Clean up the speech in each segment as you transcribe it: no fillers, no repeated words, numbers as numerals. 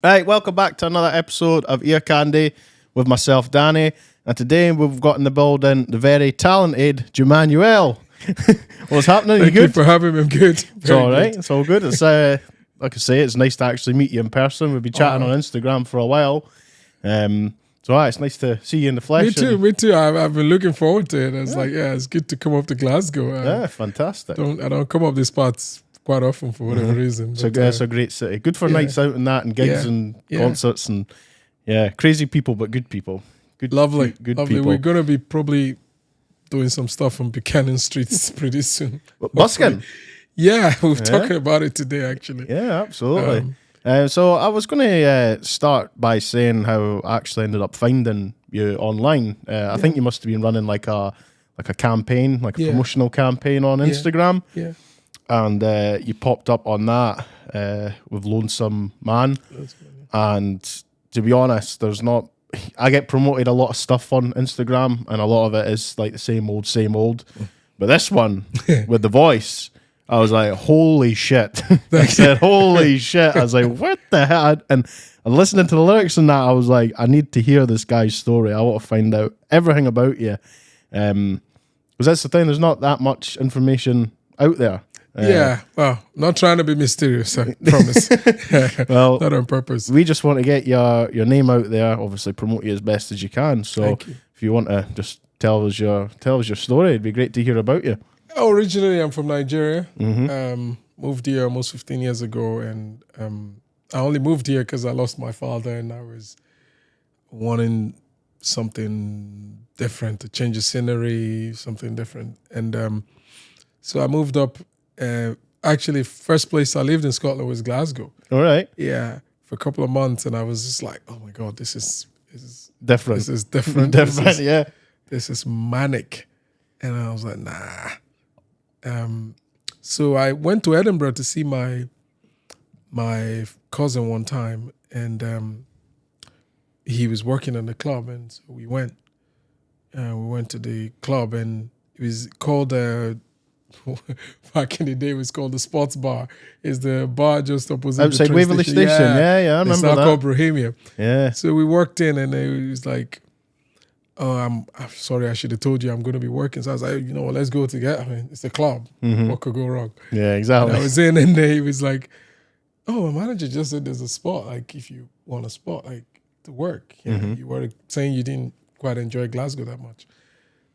Right, welcome back to another episode of Ear Candy with myself, Danny. And today we've got in the building the very talented Jemmanuel. What's happening? Thank you you good? for having me. I'm good. It's all right. It's all good. It's like I say, it's nice to actually meet you in person. We've been chatting on Instagram for a while. It's nice to see you in the flesh. Me too. I've been looking forward to it. It's it's good to come up to Glasgow. Yeah, fantastic. I don't come up these spots quite often for whatever reason. It's a great city. Good for nights out and that, and gigs and concerts and crazy people, but good people. Lovely. People. We're gonna be probably doing some stuff on Buchanan Streets pretty soon. Busking. Yeah, we're talking about it today actually. Yeah, absolutely. So I was going to start by saying how I actually ended up finding you online. I think you must have been running like a campaign, like a promotional campaign on Instagram. Yeah. And you popped up on that with Lonesome Man. And to be honest, I get promoted a lot of stuff on Instagram, and a lot of it is like the same old. But this one with the voice, I was like, holy shit. I said, holy shit. I was like, what the hell? And listening to the lyrics and that, I was like, I need to hear this guy's story. I want to find out everything about you. Because that's the thing, there's not that much information out there. Not trying to be mysterious, I promise. Well, not on purpose. We just want to get your name out there, obviously promote you as best as you can. So if you want to just tell us your story, it'd be great to hear about you. Originally, I'm from Nigeria. Moved here almost 15 years ago, and I only moved here because I lost my father, and I was wanting something different, to change the scenery, something different. And so I moved up. Actually, first place I lived in Scotland was Glasgow. All right. Yeah, for a couple of months, and I was just like, oh my God, this is different. This is different. This is manic. And I was like, nah. So I went to Edinburgh to see my cousin one time, and he was working in the club, and so we went. We went to the club, and it was called back in the day, it was called the Sports Bar. It's the bar just opposite outside the Waverley Station. Yeah, I remember it's now that. called Bohemia. Yeah. So we walked in, and it was like, oh, I'm sorry, I should have told you I'm going to be working. So I was like, let's go together. I mean, it's a club. What could go wrong? Yeah, exactly. And I was in, and he was like, oh, my manager just said there's a spot, like if you want a spot, like to work. You were saying you didn't quite enjoy Glasgow that much.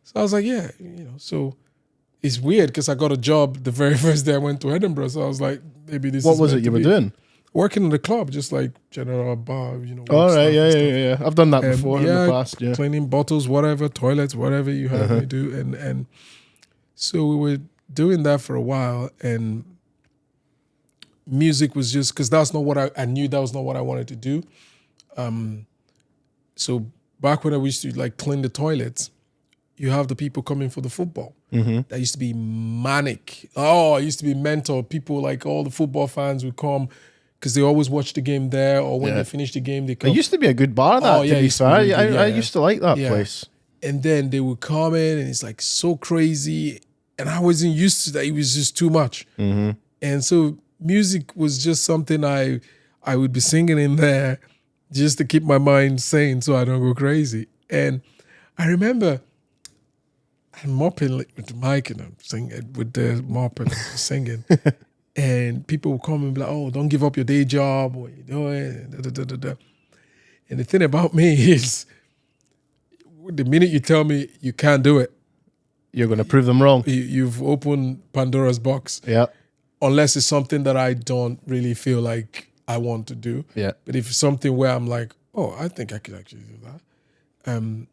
So I was like, yeah, so it's weird because I got a job the very first day I went to Edinburgh. So I was like, maybe this is what was it you were doing? Working in the club, just like general bar, All right, yeah. I've done that before in the past. Yeah, cleaning bottles, whatever, toilets, whatever you have me do, and so we were doing that for a while, and music was just because that's not what I knew. That was not what I wanted to do. So back when I used to like clean the toilets, you have the people coming for the football. That used to be manic. Oh, it used to be mental. People like all the football fans would come because they always watch the game there, or when they finish the game, they come. It used to be a good bar, that, to be fair. I used to like that place. And then they would come in, and it's like so crazy. And I wasn't used to that. It was just too much. And so music was just something I would be singing in there just to keep my mind sane so I don't go crazy. And I remember I'm mopping with the mic, and I'm singing with the mop and singing. And people will come and be like, oh, don't give up your day job. What are you doing? And the thing about me is, the minute you tell me you can't do it, you're going to prove them wrong. You've opened Pandora's box. Yeah. Unless it's something that I don't really feel like I want to do. Yeah. But if it's something where I'm like, oh, I think I could actually do that.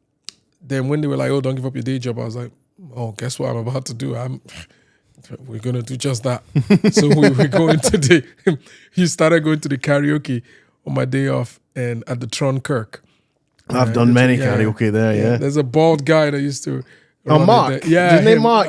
Then when they were like, oh, don't give up your day job, I was like, oh, guess what I'm about to do? We're going to do just that. So we go into he started going to the karaoke on my day off, and at the Tron Kirk. I've done many karaoke there, yeah. There's a bald guy that used to... Oh, Mark? Yeah. His name Mark?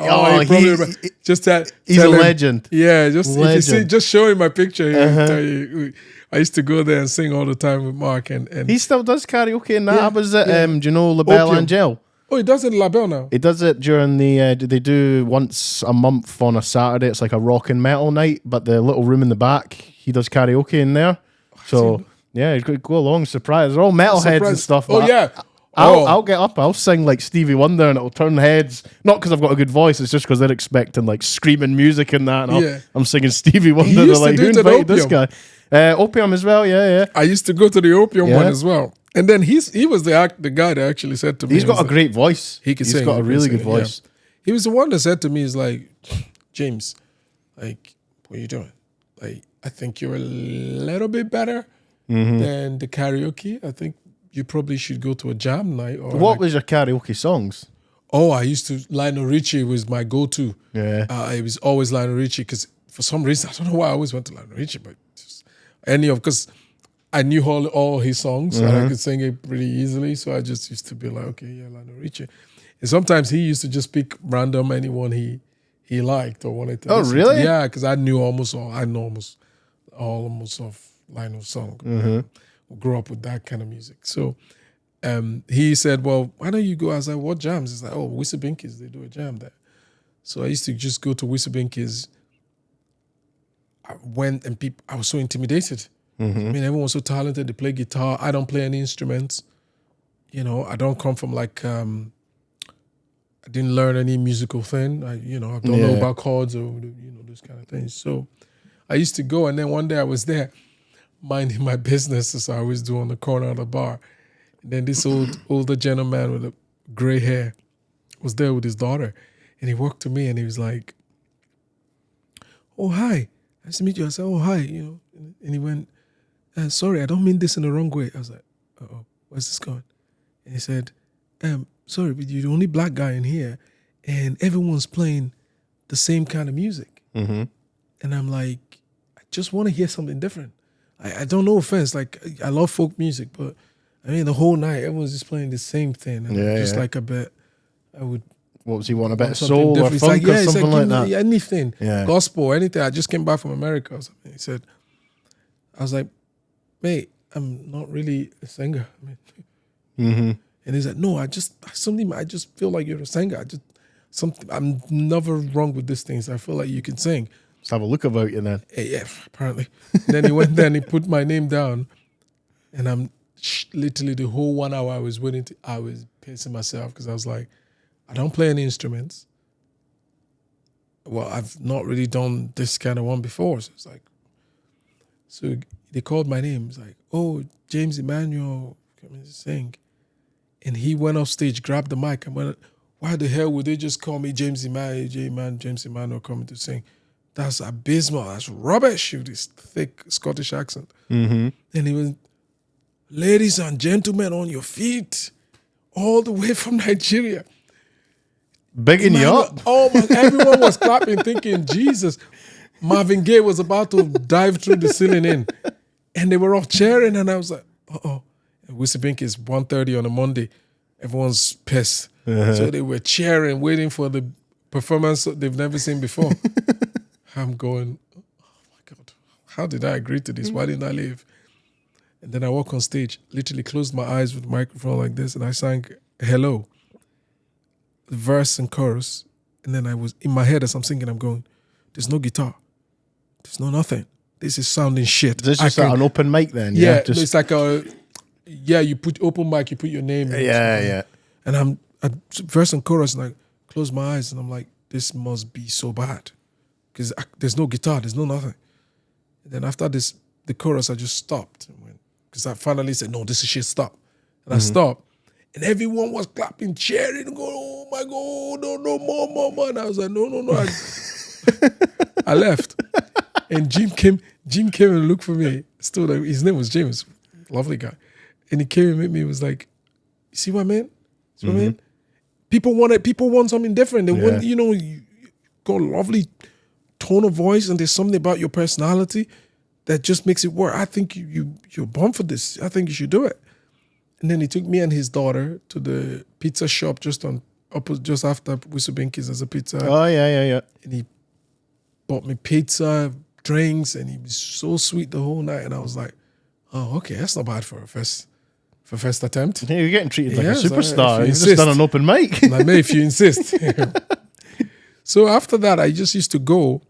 He's a legend. Yeah, just showing my picture, he'll tell you. I used to go there and sing all the time with Mark. And he still does karaoke and that. I was at, do you know La Belle Angel? Oh, he does it in La Belle now? He does it during they do once a month on a Saturday. It's like a rock and metal night, but the little room in the back, he does karaoke in there. So Yeah, you could go along surprise. They're all metalheads and stuff. Oh but yeah. I'll get up. I'll sing like Stevie Wonder, and it'll turn heads. Not because I've got a good voice. It's just because they're expecting like screaming music and that. And I'm singing Stevie Wonder. They're used to like, do who it at invited this guy? Opium. Opium as well. Yeah. I used to go to the Opium one as well. And then he was the guy that actually said to me, he's got a great voice. He's got a really good voice. Yeah. He was the one that said to me, "Is like, James, like, what are you doing? Like, I think you're a little bit better than the karaoke. I think you probably should go to a jam night." Or what was your karaoke songs? Oh, I used to, Lionel Richie was my go-to. Yeah. It was always Lionel Richie because for some reason, I don't know why I always went to Lionel Richie, but just because I knew all his songs and I could sing it pretty easily. So I just used to be like, okay, yeah, Lionel Richie. And sometimes he used to just pick random anyone he liked or wanted to listen really? to. Yeah, because I know almost all of Lionel's song. Grew up with that kind of music. So he said, well, why don't you go? I was like, what jams? He's like, oh, Wisabinkies, they do a jam there. So I used to just go to Wisabinkies. I went and I was so intimidated. I mean, everyone was so talented. They play guitar. I don't play any instruments. You know, I don't come from like, I didn't learn any musical thing. I don't know about chords or, those kind of things. So I used to go, and then one day I was there minding my business as I always do on the corner of the bar. And then this older gentleman with a gray hair was there with his daughter. And he walked to me and he was like, oh, hi. Nice to meet you. I said, oh, hi. And he went, sorry, I don't mean this in the wrong way. I was like, uh-oh, where's this going? And he said, sorry, but you're the only black guy in here and everyone's playing the same kind of music. And I'm like, I just want to hear something different. I don't know offense. Like, I love folk music, but I mean, the whole night, everyone's just playing the same thing. And like a bit, I would. What was he want? A bit of soul or funk or something like that? Anything. Gospel, anything. I just came back from America or something. He said, I was like, mate, I'm not really a singer. I mean, and he's like, no, I just feel like you're a singer. I'm never wrong with these things. I feel like you can sing. Let's have a look about you then. Yeah, apparently. Then he went there and he put my name down, and I'm literally the whole 1 hour I was pacing myself because I was like, I don't play any instruments. Well, I've not really done this kind of one before. So it's like, so they called my name. It's like, oh, James Emmanuel, come and sing. And he went off stage, grabbed the mic, and went, why the hell would they just call me James Emmanuel, James Emmanuel coming to sing? That's abysmal. That's rubbish with this thick Scottish accent. And he went, ladies and gentlemen, on your feet, all the way from Nigeria. Bigging you up. Oh my! Everyone was clapping, thinking, Jesus, Marvin Gaye was about to dive through the ceiling in, and they were all cheering, and I was like, uh-oh. Wisabink is 1:30 on a Monday. Everyone's pissed, so they were cheering, waiting for the performance they've never seen before. I'm going, oh my God, how did I agree to this? Why didn't I leave? And then I walk on stage, literally closed my eyes with the microphone like this, and I sang Hello, verse and chorus. And then I was in my head as I'm singing, I'm going, there's no guitar. There's no nothing. This is sounding shit. This is an open mic then? Yeah, it's like you put open mic, you put your name in. Yeah. And I'm at verse and chorus, and I close my eyes, and I'm like, this must be so bad. Because there's no guitar, there's no nothing. And then after the chorus, I just stopped. Because I finally said, no, this is shit, stop. And I stopped. And everyone was clapping, cheering, and going, oh my God, no, more. And I was like, no. I left. And Jim came and looked for me. Still, his name was James, lovely guy. And he came and met me. He was like, you see what I mean? See what I mean? People want something different. They want, you got a lovely tone of voice, and there's something about your personality that just makes it work. I think you're born for this. I think you should do it. And then he took me and his daughter to the pizza shop just after Wisabinki's as a pizza. Oh, yeah. And he bought me pizza, drinks, and he was so sweet the whole night. And I was like, oh, okay, that's not bad for a first attempt. Yeah, you're getting treated like a superstar. You've just done an open mic. I may if you insist. So after that, I just used to go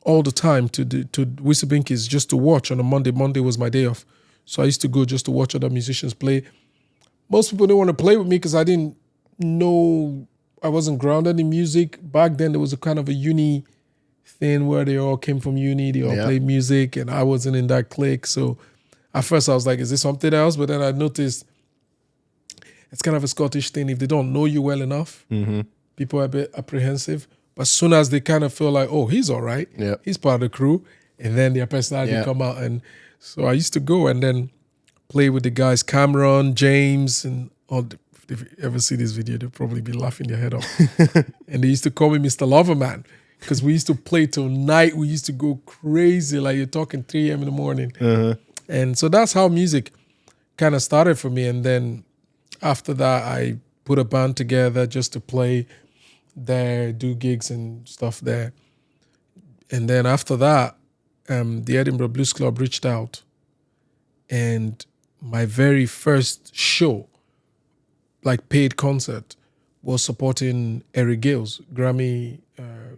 all the time to Wisabinki's just to watch on a Monday. Monday was my day off. So I used to go just to watch other musicians play. Most people didn't want to play with me because I didn't know, I wasn't grounded in music. Back then, there was a kind of a uni thing where they all came from uni, they all played music, and I wasn't in that clique. So at first I was like, is this something else? But then I noticed it's kind of a Scottish thing. If they don't know you well enough, people are a bit apprehensive. But as soon as they kind of feel like, oh, he's all right, he's part of the crew, and then their personality come out. And so I used to go and then play with the guys, Cameron, James, and all. If you ever see this video, they'll probably be laughing their head off. And they used to call me Mr. Loverman because we used to play till night. We used to go crazy, like you're talking 3 a.m. in the morning. And so that's how music kind of started for me. And then after that, I put a band together just to play there, do gigs and stuff there. And then after that, the Edinburgh Blues Club reached out. And my very first show, like paid concert, was supporting Eric Gales, the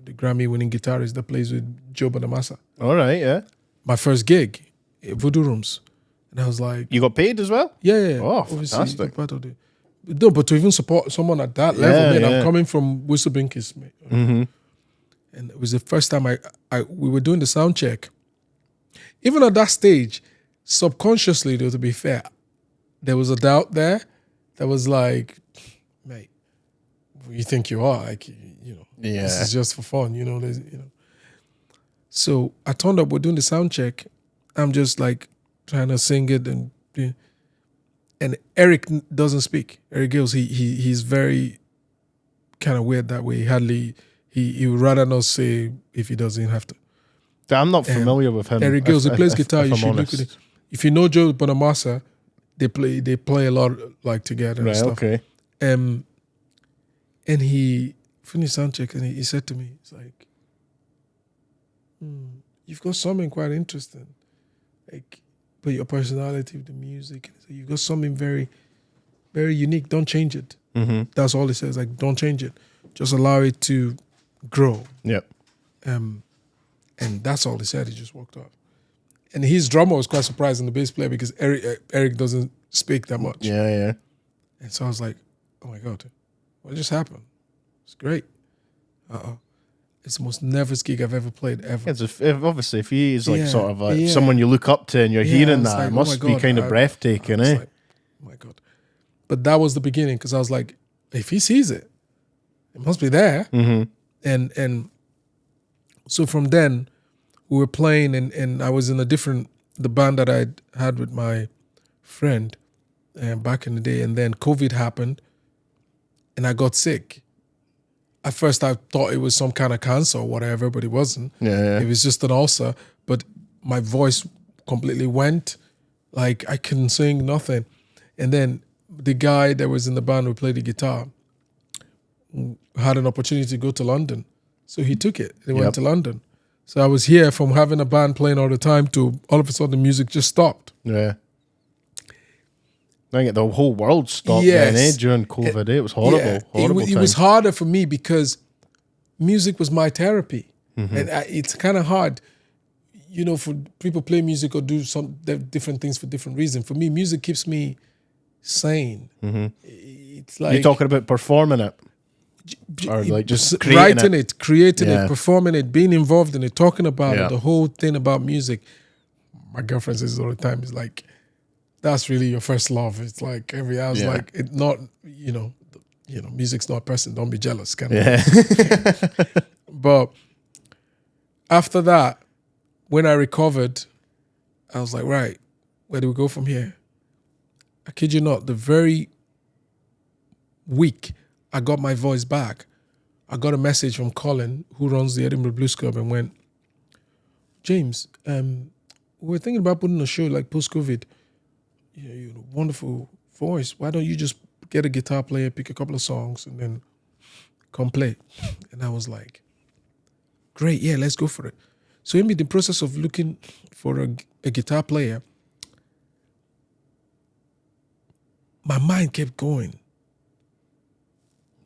Grammy-winning guitarist that plays with Joe Bonamassa. All right, yeah. My first gig, Voodoo Rooms. And I was like... You got paid as well? Yeah. Oh, obviously, fantastic. Part of no, but to even support someone at that level, man, I'm coming from Whistle Binkies, mate. And it was the first time we were doing the sound check. Even at that stage, subconsciously, though, to be fair, there was a doubt there that was like, mate, you think you are, like, this is just for fun, So I turned up, we're doing the sound check. I'm just like trying to sing it, and Eric doesn't speak. Eric Gales, he's very kind of weird that way. He would rather not say if he doesn't have to. I'm not familiar with him. Eric Gales, he plays guitar. You should look at it. If you know Joe Bonamassa, they play a lot like together and stuff. Okay. And he finished sound check and he said to me, he's like, you've got something quite interesting. Like, but your personality with the music, you've got something very, very unique. Don't change it. That's all he says. Like, don't change it. Just allow it to grow. Yep. And that's all he said. He just walked off. And his drummer was quite surprised, and the bass player, because Eric doesn't speak that much. Yeah. And so I was like, oh my God, what just happened? It's great. It's the most nervous gig I've ever played, ever. Obviously, if he is like sort of like someone you look up to and you're hearing that, like, it must be kind of breathtaking, eh? Like, oh my God. But that was the beginning, because I was like, if he sees it, it must be there. And so from then, we were playing, and I was in the band that I had with my friend back in the day, and then COVID happened, and I got sick. At first, I thought it was some kind of cancer or whatever, but it wasn't. Yeah. It was just an ulcer, but my voice completely went. Like, I couldn't sing, nothing. And then the guy that was in the band who played the guitar had an opportunity to go to London. So he took it. He went to London. So I was here from having a band playing all the time to all of a sudden the music just stopped. Yeah. I think the whole world stopped then, during COVID. It was horrible. Yeah, horrible it was harder for me because music was my therapy. And it's kind of hard, for people play music or do some different things for different reasons. For me, music keeps me sane. It's like... You're talking about performing it? Or like just creating it, performing it, being involved in it, talking about it, the whole thing about music. My girlfriend says all the time, it's like, that's really your first love. It's like I was like, it not, music's not a person, don't be jealous, kind of. But after that, when I recovered, I was like, right, where do we go from here? I kid you not, the very week I got my voice back, I got a message from Colin, who runs the Edinburgh Blues Club, and went, James, we're thinking about putting a show like post-COVID. You have a wonderful voice. Why don't you just get a guitar player, pick a couple of songs, and then come play? And I was like, great, yeah, let's go for it. So in the process of looking for a guitar player, my mind kept going.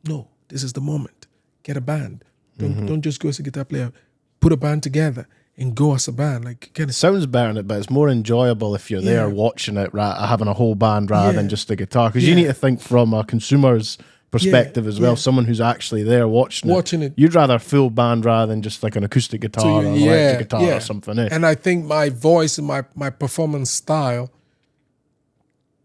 No, this is the moment. Get a band. Don't just go as a guitar player. Put a band together. and go as a band. Like, It sounds better in it, but it's more enjoyable if you're there watching it, having a whole band rather than just the guitar. Because you need to think from a consumer's perspective as well, someone who's actually there watching it. You'd rather full band rather than just like an acoustic guitar or an electric guitar or something. And I think my voice and my performance style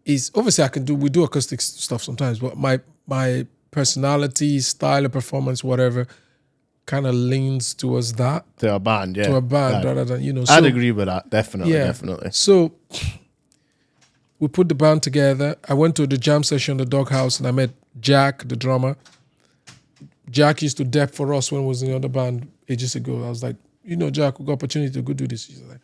is, obviously we do acoustic stuff sometimes, but my personality, style of performance, whatever, kind of leans towards that. To a band, To a band rather than, you know. I'd agree with that, definitely. So we put the band together. I went to the jam session, the Doghouse, and I met Jack, the drummer. Jack used to dep for us when we was in the other band ages ago. I was like, you know, Jack, we got opportunity to go do this. He's like,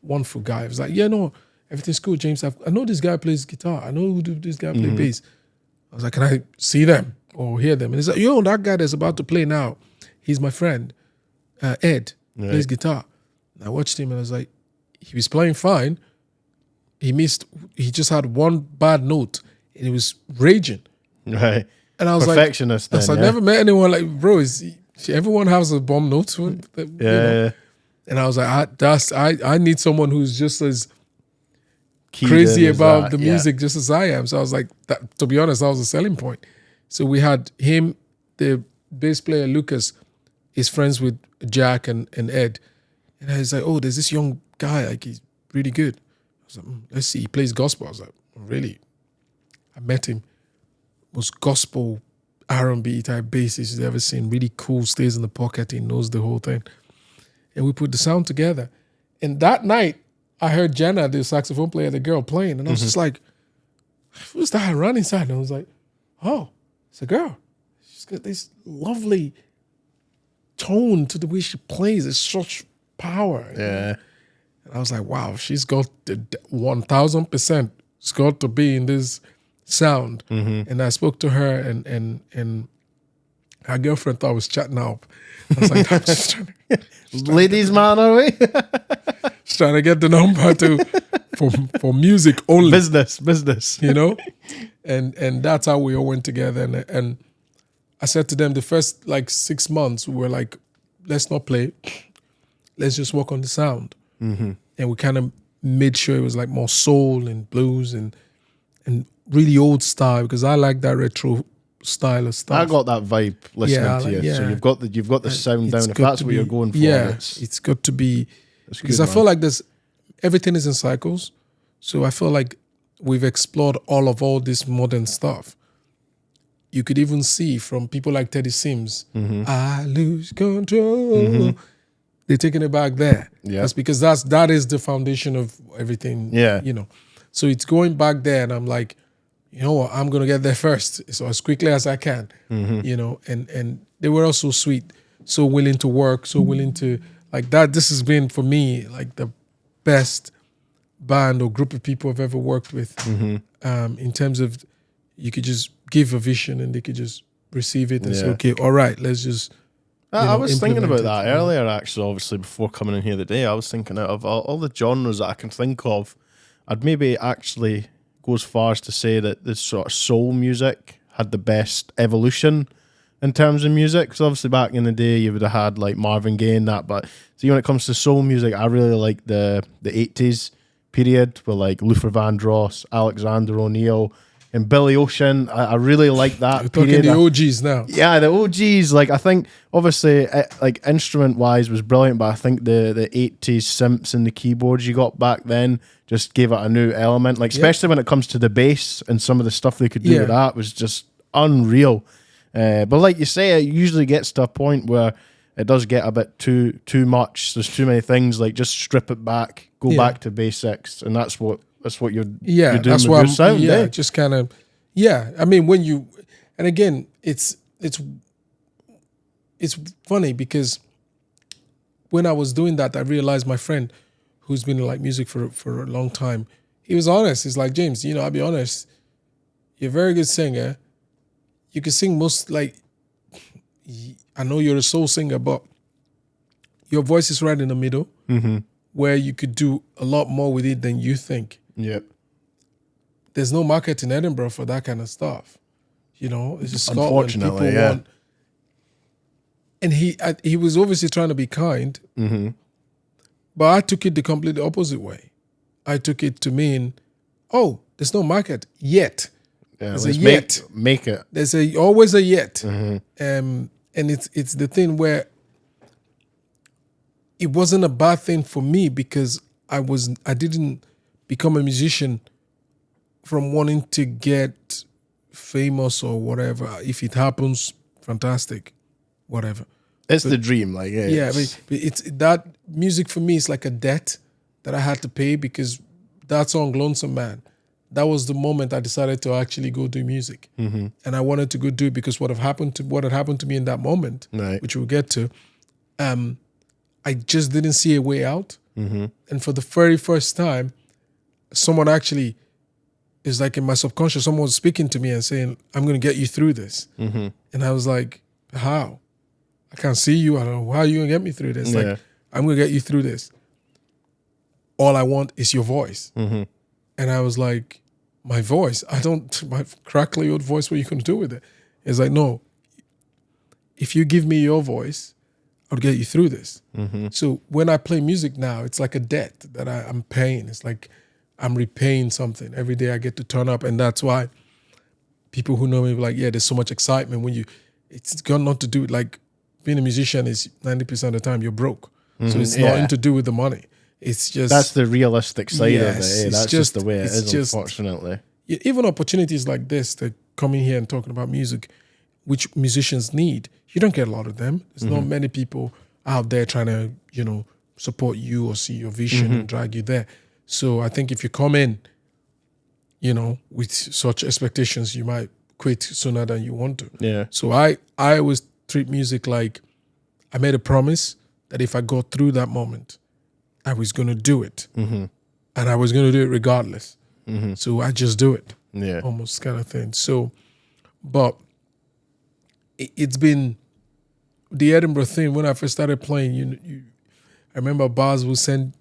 wonderful guy. I was like, yeah, no, everything's cool, James. I know this guy plays guitar. I know this guy plays bass. I was like, can I see them or hear them? And he's like, yo, that guy that's about to play now, he's my friend, Ed, plays guitar. And I watched him and I was like, he was playing fine. He just had one bad note and he was raging. Right. And I was perfectionist like, I never met anyone like, bro, everyone has a bomb note. You know? And I was like, I need someone who's just as crazy about the music just as I am. So I was like, to be honest, that was a selling point. So we had him, the bass player Lucas, is friends with Jack and Ed. And I was like, oh, there's this young guy, like he's really good. I was like, let's see, he plays gospel. I was like, really? I met him. Most gospel R&B type bassist you've ever seen. Really cool, stays in the pocket, he knows the whole thing. And we put the sound together. And that night, I heard Jenna, the saxophone player, the girl playing, and I was just like, who's that running inside? And I was like, oh, it's a girl. She's got this lovely tone to the way she plays. It's such power. Yeah. And I was like, wow, she's got the 1,000%. It's got to be in this sound. And I spoke to her and her girlfriend thought I was chatting up. I was like, I'm just trying to, ladies man, are we? just trying to get the number for music only. Business. You know? And that's how we all went together. And I said to them, the first like 6 months, we were like, let's not play. Let's just work on the sound. And we kind of made sure it was like more soul and blues and really old style, because I like that retro style of stuff. I got that vibe listening to you. Yeah. So you've got the sound down. If that's what you're going for, it's got to be, because I feel like everything is in cycles. So I feel like we've explored all this modern stuff. You could even see from people like Teddy Sims, I lose control. They're taking it back there. Yeah. That's because that is the foundation of everything. Yeah. You know. So it's going back there, and I'm like, you know what, I'm gonna get there first, so as quickly as I can. You know, and they were also sweet, so willing to work, so willing to like that. This has been for me like the best band or group of people I've ever worked with. In terms of, you could just give a vision and they could just receive it and say, okay, all right, let's just. I was thinking about that earlier, actually, obviously, before coming in here today. I was thinking of all the genres that I can think of. I'd maybe actually go as far as to say that this sort of soul music had the best evolution in terms of music. Because obviously back in the day, you would have had like Marvin Gaye and that. But see, when it comes to soul music, I really like the 80s period with like Luther Vandross, Alexander O'Neill, and Billy Ocean. I really like that. We're talking the OGs now. Yeah, the OGs. Like, I think obviously like instrument wise was brilliant, but I think the 80s synths and the keyboards you got back then just gave it a new element. Like, especially when it comes to the bass and some of the stuff they could do with that was just unreal. But like you say, it usually gets to a point where it does get a bit too much. There's too many things. Like, just strip it back, go back to basics, and that's what you're doing that's with your sound. Just kind of I mean, when you, and again, it's funny because when I was doing that, I realized my friend who's been in like music for a long time, he was honest. He's like, James, you know, I'll be honest, you're a very good singer. You can sing most, like, I know you're a soul singer, but your voice is right in the middle where you could do a lot more with it than you think. Yep. There's no market in Edinburgh for that kind of stuff. You know, it's just Scotland. Unfortunately, people want. And he was obviously trying to be kind, But I took it the completely opposite way. I took it to mean, oh, there's no market yet. Yeah, There's let's a yet. make it. There's always a yet. And it's the thing where it wasn't a bad thing for me because I didn't become a musician from wanting to get famous or whatever. If it happens, fantastic, whatever. It's the dream, like Yeah, but it's that music for me is like a debt that I had to pay because that song Lonesome Man, that was the moment I decided to actually go do music. And I wanted to go do it because what had happened to me in that moment, Right. which we'll get to, I just didn't see a way out. And for the very first time, someone actually is like in my subconscious, someone was speaking to me and saying, I'm going to get you through this. And I was like, how? I can't see you. I don't know. How are you going to get me through this? Yeah. Like, I'm going to get you through this. All I want is your voice. And I was like, my voice? My crackly old voice, what are you going to do with it? It's like, no, if you give me your voice, I'll get you through this. So when I play music now, it's like a debt that I'm paying. It's like I'm repaying something. Every day I get to turn up. And that's why people who know me be like, yeah, there's so much excitement when it's got not to do with like being a musician is 90% of the time you're broke. So it's nothing to do with the money. It's just... That's the realistic side of it. it's That's just the way it is, unfortunately. Even opportunities like this, that coming here and talking about music, which musicians need, you don't get a lot of them. There's not many people out there trying to, support you or see your vision and drag you there. So I think if you come in, with such expectations, you might quit sooner than you want to. Yeah. So I always treat music like I made a promise that if I go through that moment, I was going to do it. And I was going to do it regardless. So I just do it. Yeah. Almost kind of thing. So, but it's been the Edinburgh thing. When I first started playing, I remember bars would send,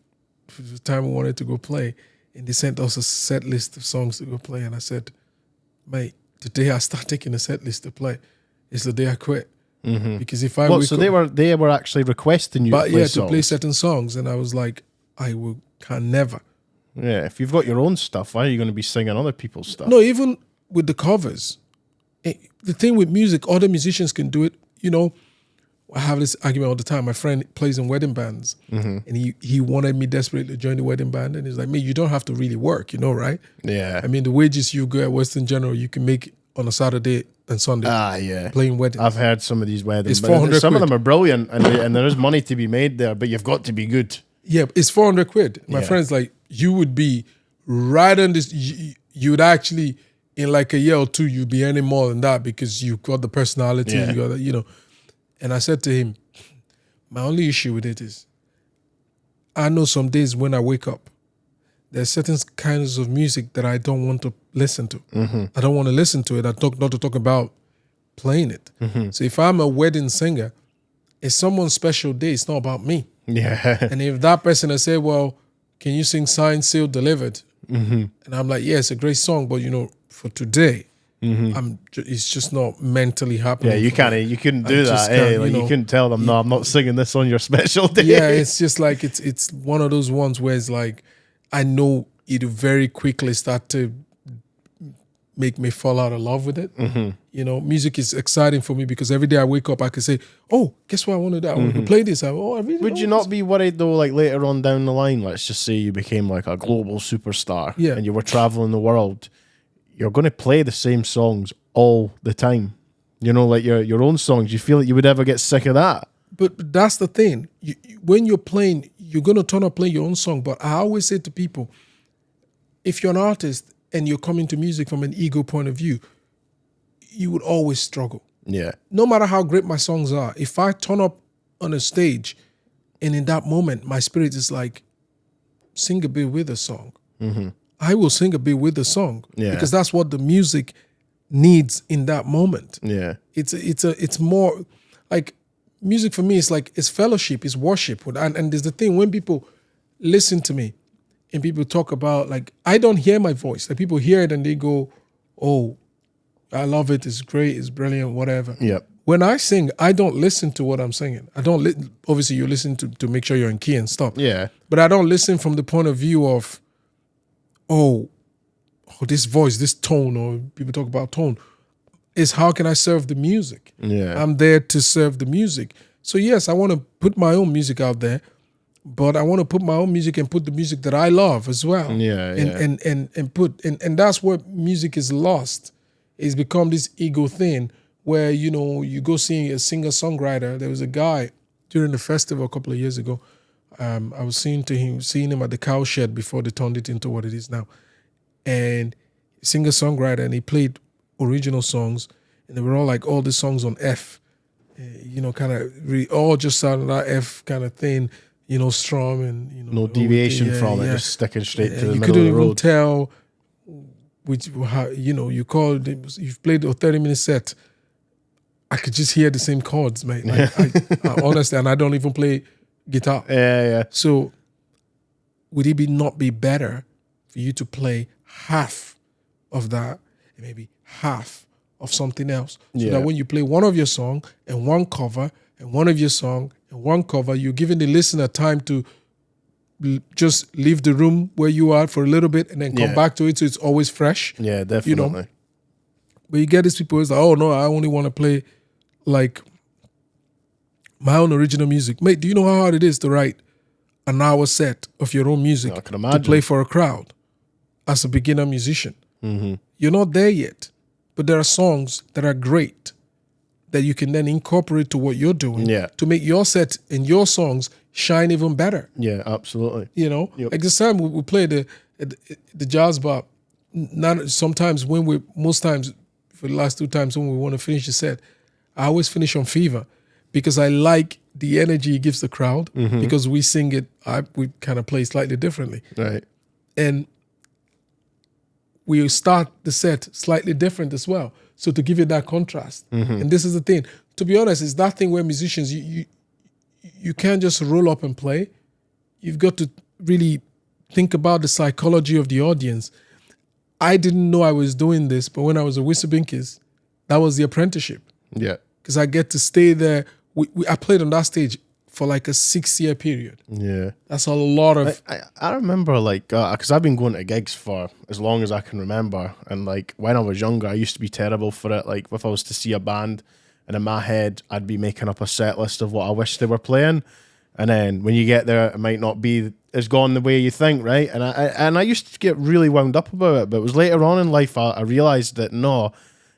the time we wanted to go play, and they sent us a set list of songs to go play. And I said, mate, the day I start taking a set list to play is the day I quit. Because if I so they were actually requesting you to play certain songs, and I was like, can never. Yeah, if you've got your own stuff, why are you going to be singing other people's stuff? No, even with the covers. The thing with music, other musicians can do it. I have this argument all the time. My friend plays in wedding bands, and he wanted me desperately to join the wedding band, and he's like, "Me, you don't have to really work, right? Yeah. I mean, the wages you get at Western General, you can make on a Saturday and Sunday. Yeah. Playing weddings. I've heard some of these weddings. It's 400 Some quid. of them are brilliant, and there is money to be made there, but you've got to be good. Yeah, it's 400 quid. My Yeah. friend's like, you would be right on this. You would actually, in like a year or two, you'd be earning more than that because you've got the personality, Yeah. you got, And I said to him, my only issue with it is, I know some days when I wake up, there's certain kinds of music that I don't want to listen to. I don't want to listen to it. Not to talk about playing it. So if I'm a wedding singer, it's someone's special day. It's not about me. Yeah. And if that person has said, well, can you sing Signed, Sealed, Delivered? And I'm like, yeah, it's a great song, but for today, it's just not mentally happening. Yeah, you couldn't do that. You couldn't tell them, no, I'm not singing this on your special day. Yeah, it's just like, it's one of those ones where it's like, I know it very quickly start to make me fall out of love with it. Music is exciting for me because every day I wake up, I can say, oh, guess what I want to do? I want to play this. I really Would you not be worried though, like later on down the line, let's just say you became like a global superstar and you were traveling the world, you're going to play the same songs all the time. Like your own songs. You feel like you would ever get sick of that? But that's the thing. When you're playing, you're going to turn up playing your own song. But I always say to people, if you're an artist and you're coming to music from an ego point of view, you would always struggle. Yeah. No matter how great my songs are, if I turn up on a stage and in that moment, my spirit is like, sing a bit with a song. I will sing a bit with the song because that's what the music needs in that moment. Yeah. It's more like music for me is like, it's fellowship, it's worship. And there's the thing, when people listen to me and people talk about, like, I don't hear my voice. Like, people hear it and they go, oh, I love it, it's great, it's brilliant, whatever. Yep. when I sing, I don't listen to what I'm singing. I don't obviously you listen to make sure you're in key and stuff. Yeah. But I don't listen from the point of view of, oh, this voice, this tone, or people talk about tone. Is how can I serve the music? Yeah. I'm there to serve the music. So yes, I want to put my own music out there, but I want to put my own music and put the music that I love as well. Yeah, And that's where music is lost. It's become this ego thing where, you know, you go see a singer-songwriter. There was a guy during the festival a couple of years ago. I was seeing him at the Cowshed before they turned it into what it is now. And singer-songwriter, and he played original songs, and they were all like all the songs on F, you know, kind of all just sounded like F kind of thing, you know, strum and, you know, No deviation from it, just sticking straight to the you middle couldn't of the even road. tell how, you know, you've played a 30-minute set. I could just hear the same chords, mate. Like, I honestly, and I don't even play guitar. Yeah. So would it not be better for you to play half of that and maybe half of something else, so that when you play one of your song and one cover and one of your song and one cover, you're giving the listener time to just leave the room where you are for a little bit and then come back to it, so it's always fresh. Yeah, definitely. You know? But you get these people who's like, oh no, I only want to play like my own original music. Mate, do you know how hard it is to write an hour set of your own music I can imagine. to play for a crowd as a beginner musician? Mm-hmm. You're not there yet, but there are songs that are great that you can then incorporate to what you're doing to make your set and your songs shine even better. Yeah, absolutely. You know, like this time we played the jazz bar. Most times for the last 2 times when we want to finish the set, I always finish on Fever, because I like the energy it gives the crowd, because we sing it, we kind of play slightly differently. Right. And we start the set slightly different as well. So to give you that contrast. And this is the thing. To be honest, it's that thing where musicians, you can't just roll up and play. You've got to really think about the psychology of the audience. I didn't know I was doing this, but when I was a Whistlebinkers, that was the apprenticeship. Yeah. Because I get to stay there. I played on that stage for like a 6-year period. Yeah. That's a lot of... I remember, like, because I've been going to gigs for as long as I can remember. And, like, when I was younger, I used to be terrible for it. Like, if I was to see a band, and in my head, I'd be making up a set list of what I wish they were playing. And then when you get there, it might not be as gone the way you think, right? And I used to get really wound up about it. But it was later on in life, I realised that, no,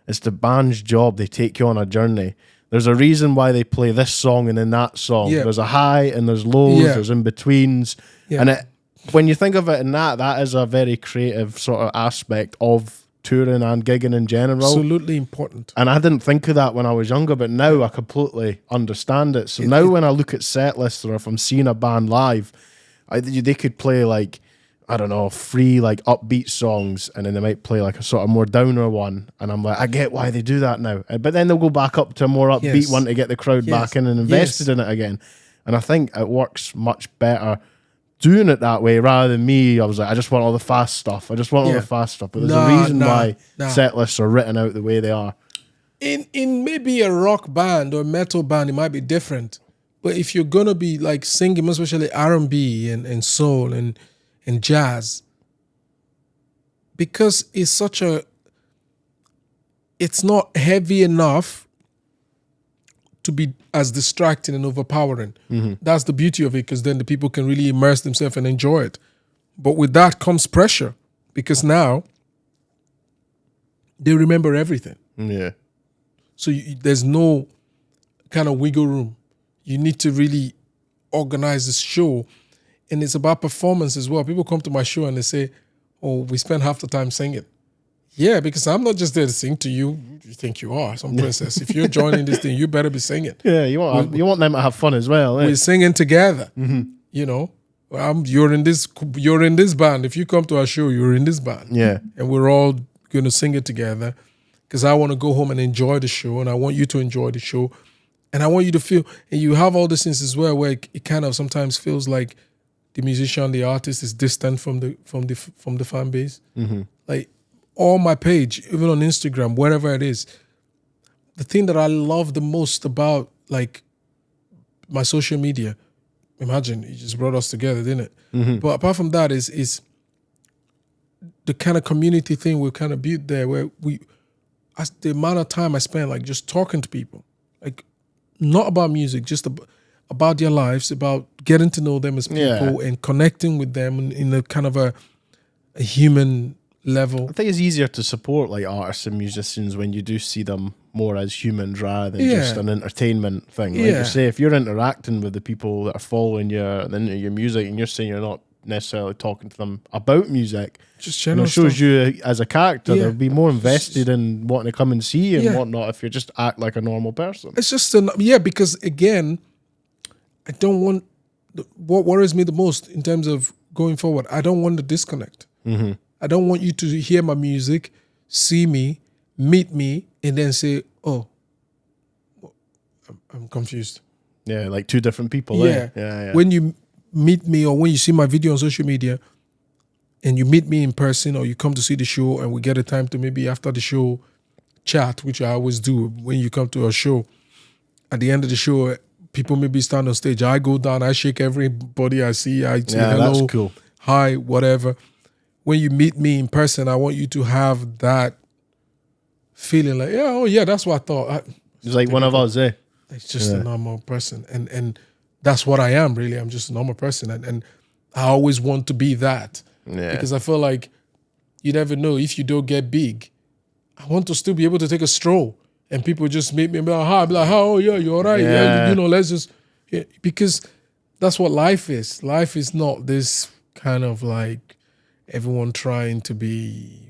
it's the band's job. They take you on a journey. There's a reason why they play this song and then that song. Yeah. There's a high and there's lows, there's in-betweens. Yeah. And when you think of it in that is a very creative sort of aspect of touring and gigging in general. Absolutely important. And I didn't think of that when I was younger, but now I completely understand it. So now when I look at set lists, or if I'm seeing a band live, they could play like, I don't know, 3 like upbeat songs, and then they might play like a sort of more downer one. And I'm like, I get why they do that now. But then they'll go back up to a more upbeat one to get the crowd back in and invested in it again. And I think it works much better doing it that way rather than me. I was like, I just want all the fast stuff. I just want all the fast stuff. But there's a reason why set lists are written out the way they are. In maybe a rock band or a metal band, it might be different. But if you're going to be like singing, especially R&B and soul and jazz, because it's not heavy enough to be as distracting and overpowering. That's the beauty of it, because then the people can really immerse themselves and enjoy it. But with that comes pressure, because now they remember everything. Yeah. So there's no kind of wiggle room. You need to really organize this show. And it's about performance as well. People come to my show and they say, oh, we spend half the time singing. Yeah, because I'm not just there to sing to you. You think you are some princess. If you're joining this thing, you better be singing. Yeah, you want them to have fun as well. We're singing together. You know, you're in this band. If you come to our show, you're in this band. Yeah, and we're all going to sing it together, because I want to go home and enjoy the show, and I want you to enjoy the show, and I want you to feel. And you have all these things as well, where it kind of sometimes feels like the musician, the artist, is distant from the fan base. Like on my page, even on Instagram, wherever it is, the thing that I love the most about like my social media, imagine it just brought us together, didn't it? But apart from that is the kind of community thing we kind of built there, where the amount of time I spent like just talking to people, like not about music, just about their lives, about getting to know them as people and connecting with them in a kind of a human level. I think it's easier to support like artists and musicians when you do see them more as humans rather than just an entertainment thing. Like you say, if you're interacting with the people that are following your music and you're saying you're not necessarily talking to them about music, just it shows you as a character. They'll be more invested in wanting to come and see you and whatnot if you just act like a normal person. It's just because again, I don't want what worries me the most in terms of going forward. I don't want to disconnect. I don't want you to hear my music, see me, meet me, and then say, "Oh, I'm confused." Yeah, like two different people. Yeah. When you meet me or when you see my video on social media and you meet me in person or you come to see the show and we get a time to maybe after the show chat, which I always do when you come to a show. At the end of the show, people maybe stand on stage. I go down, I shake everybody I see. I say hello, that's cool. Hi, whatever. When you meet me in person, I want you to have that feeling like, that's what I thought. It's like one of us, eh? It's just a normal person. And that's what I am, really. I'm just a normal person. And I always want to be that. Yeah. Because I feel like you never know if you don't get big. I want to still be able to take a stroll and people just meet me and be like, hi, I'll be like, oh, yeah, you're all right. Yeah, let's just, because that's what life is. Life is not this kind of like everyone trying to be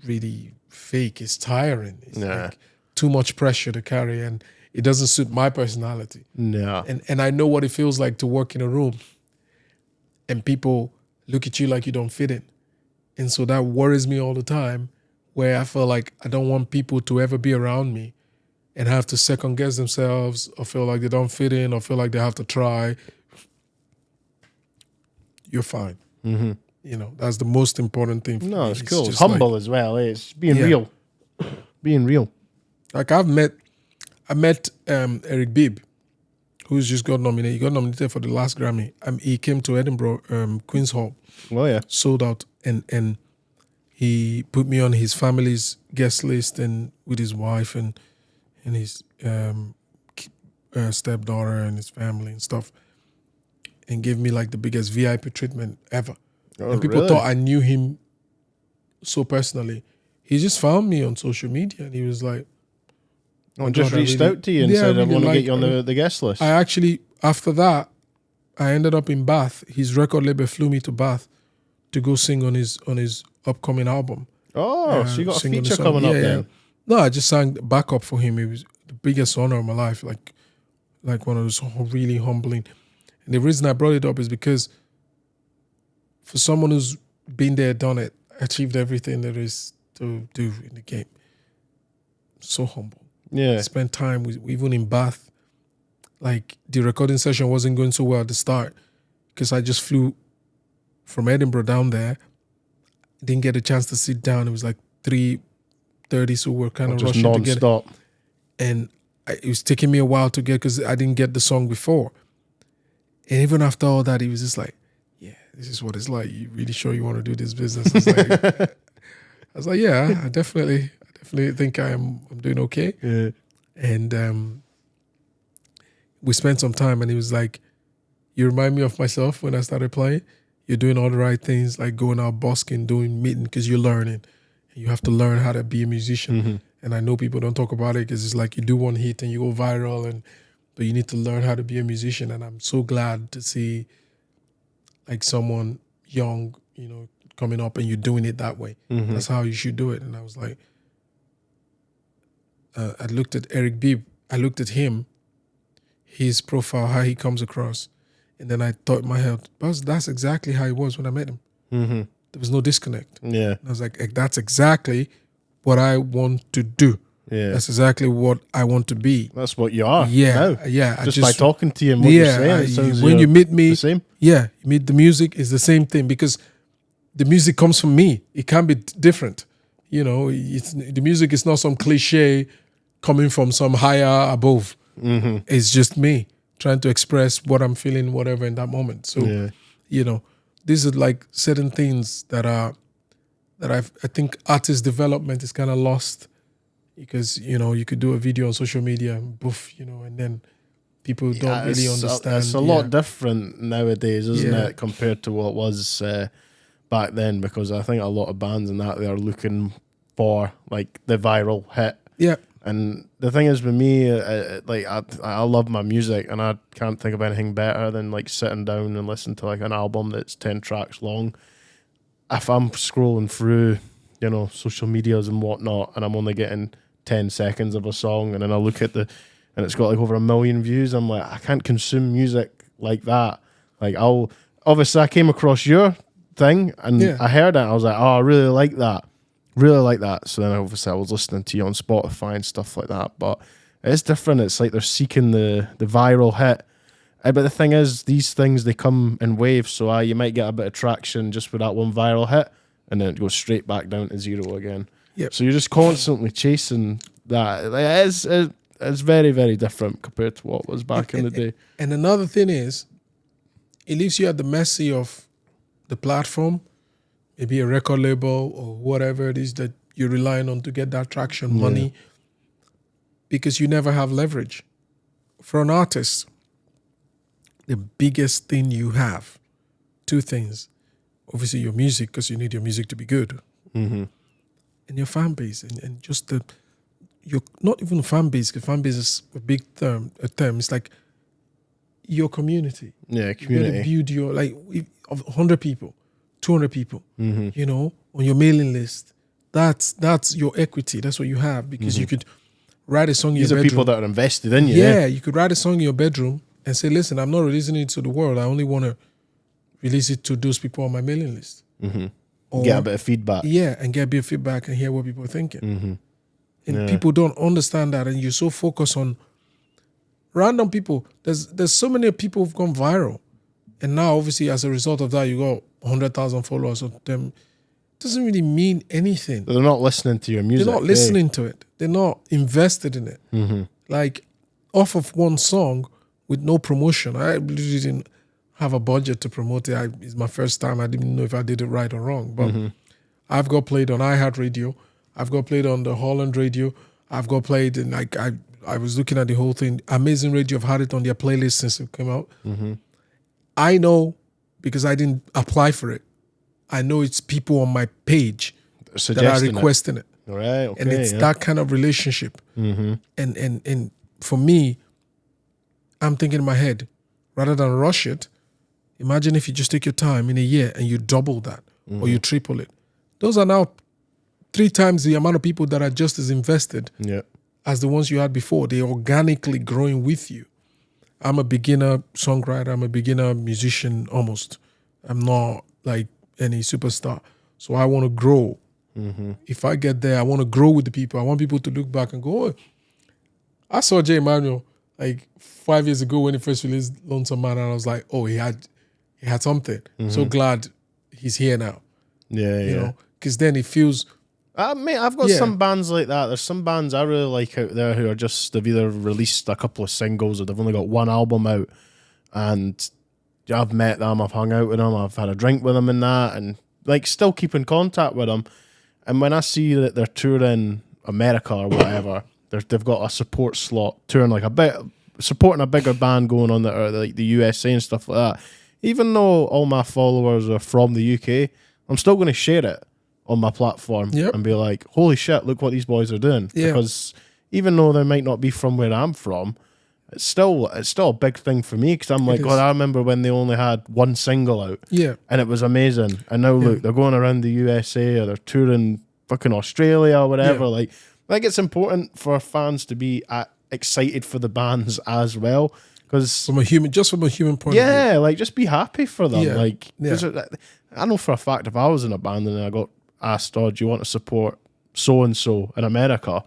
really fake. It's tiring. It's like too much pressure to carry, and it doesn't suit my personality. No. And I know what it feels like to work in a room and people look at you like you don't fit in. And so that worries me all the time, where I feel like I don't want people to ever be around me and have to second guess themselves or feel like they don't fit in or feel like they have to try. You're fine. That's the most important thing for me. No, it's cool. It's humble as well. It's being real. Being real. Like I met Eric Bibb, who's just got nominated. He got nominated for the last Grammy. He came to Edinburgh, Queen's Hall. Oh yeah. Sold out, and he put me on his family's guest list and with his wife and his stepdaughter and his family and stuff, and gave me like the biggest VIP treatment ever. Oh, and people really? thought I knew him so personally. He just found me on social media and he was like, just reached out to you and said, I want to get you on the guest list. I actually, after that, I ended up in Bath. His record label flew me to Bath to go sing on his upcoming album. Oh, so you got a feature coming up then? No, I just sang backup for him. It was the biggest honor of my life, like one of those really humbling. And the reason I brought it up is because for someone who's been there, done it, achieved everything there is to do in the game, so humble. Yeah. Spent time with, even in Bath. Like the recording session wasn't going so well at the start because I just flew from Edinburgh down there. Didn't get a chance to sit down. It was like 3:30, so we're kind of just rushing to get non-stop. And it was taking me a while to get because I didn't get the song before. And even after all that, he was just like, "Yeah, this is what it's like. You really sure you want to do this business?" I was like, "Yeah, I definitely think I'm doing okay." Yeah. And we spent some time, and he was like, "You remind me of myself when I started playing. You're doing all the right things, like going out busking, doing meeting, because you're learning. You have to learn how to be a musician." And I know people don't talk about it because it's like you do one hit and you go viral, but you need to learn how to be a musician. And I'm so glad to see like someone young, coming up and you're doing it that way. That's how you should do it. And I was like, I looked at Eric Bibb. I looked at him, his profile, how he comes across. And then I thought in my head, that's exactly how he was when I met him. There was no disconnect. Yeah. And I was like, that's exactly what I want to do. Yeah. That's exactly what I want to be. That's what you are. Yeah. Now. Yeah. Just by talking to you and what you're saying, it sounds when you meet me, the same. Yeah, you meet the music, it's the same thing because the music comes from me. It can't be different. The music is not some cliche coming from some higher above. It's just me trying to express what I'm feeling, whatever in that moment. So, these are like certain things that I think artist development is kind of lost because, you could do a video on social media and boof, and then people don't really understand. It's a lot different nowadays, isn't it, compared to what it was back then? Because I think a lot of bands and that, they are looking for like the viral hit. Yeah. And the thing is with me, I love my music, and I can't think of anything better than like sitting down and listening to like an album that's 10 tracks long. If I'm scrolling through, social medias and whatnot, and I'm only getting 10 seconds of a song, and then I look at and it's got like over 1 million views, I'm like, I can't consume music like that. Like obviously I came across your thing and I heard it, and I was like, oh, I really like that. Really like that. So then obviously I was listening to you on Spotify and stuff like that. But it's different. It's like they're seeking the viral hit. But the thing is, these things, they come in waves. So you might get a bit of traction just with that one viral hit, and then it goes straight back down to zero again. Yep. So you're just constantly chasing that. It's very, very different compared to what was back in the day. And another thing is, it leaves you at the mercy of the platform, maybe a record label or whatever it is that you're relying on to get that traction, money, because you never have leverage. For an artist, the biggest thing you have, two things. Obviously your music, because you need your music to be good. And your fan base, and just your not even fan base, because fan base is a big term. It's like your community. Yeah, community. You build your, like, of 100 people, 200 people, on your mailing list. That's your equity. That's what you have, because you could write a song in your bedroom. These are people that are invested in you. Yeah, you could write a song in your bedroom and say, listen, I'm not releasing it to the world. I only want to release it to those people on my mailing list. Or, get a bit of feedback. Yeah, and get a bit of feedback and hear what people are thinking. And people don't understand that, and you're so focused on random people. There's so many people who've gone viral. And now, obviously, as a result of that, you got 100,000 followers of them. It doesn't really mean anything. They're not listening to your music. They're not listening to it. They're not invested in it. Like, off of one song with no promotion. I literally didn't have a budget to promote it. It's my first time. I didn't know if I did it right or wrong. But I've got played on iHeartRadio. I've got played on the Holland Radio. I've got played in, like, I was looking at the whole thing. Amazing Radio, I've had it on their playlist since it came out. I know, because I didn't apply for it, I know it's people on my page that are requesting it. Right, okay, and it's that kind of relationship. And for me, I'm thinking in my head, rather than rush it, imagine if you just take your time in a year and you double that or you triple it. Those are now 3 times the amount of people that are just as invested as the ones you had before. They're organically growing with you. I'm a beginner songwriter. I'm a beginner musician almost. I'm not like any superstar. So I want to grow. If I get there, I want to grow with the people. I want people to look back and go, oh, I saw Jemmanuel like 5 years ago when he first released Lonesome Man, and I was like, oh, he had something. So glad he's here now. You know, because then it feels... mate, I've got some bands like that. There's some bands I really like out there who are just, they've either released a couple of singles or they've only got one album out, and I've met them, I've hung out with them, I've had a drink with them and that, and like still keep in contact with them. And when I see that they're touring America or whatever, they've got a support slot touring like supporting a bigger band going on that, or like the USA and stuff like that. Even though all my followers are from the UK, I'm still going to share it on my platform and be like, holy shit, look what these boys are doing. Because even though they might not be from where I'm from, it's still a big thing for me, because I'm like, God, I remember when they only had one single out and it was amazing. And now look, they're going around the USA or they're touring fucking Australia or whatever. Like it's important for fans to be excited for the bands as well. Because from a human point of view. Like just be happy for them. Like, I know for a fact if I was in a band and I got asked, oh, do you want to support so-and-so in America?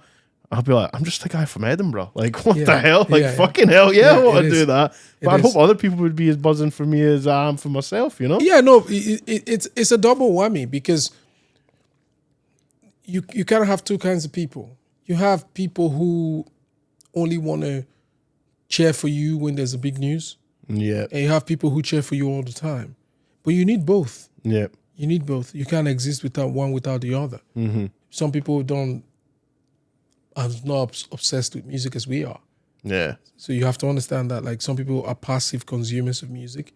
I'll be like, I'm just the guy from Edinburgh. Like, what the hell? Like, fucking hell, I want to do that. But I hope other people would be as buzzing for me as I am for myself, you know? Yeah, no, it's a double whammy, because you kind of have two kinds of people. You have people who only want to cheer for you when there's a big news. Yeah. And you have people who cheer for you all the time. But you need both. Yeah. You need both. You can't exist without one without the other. Mm-hmm. Some people are not obsessed with music as we are. Yeah. So you have to understand that, like, some people are passive consumers of music,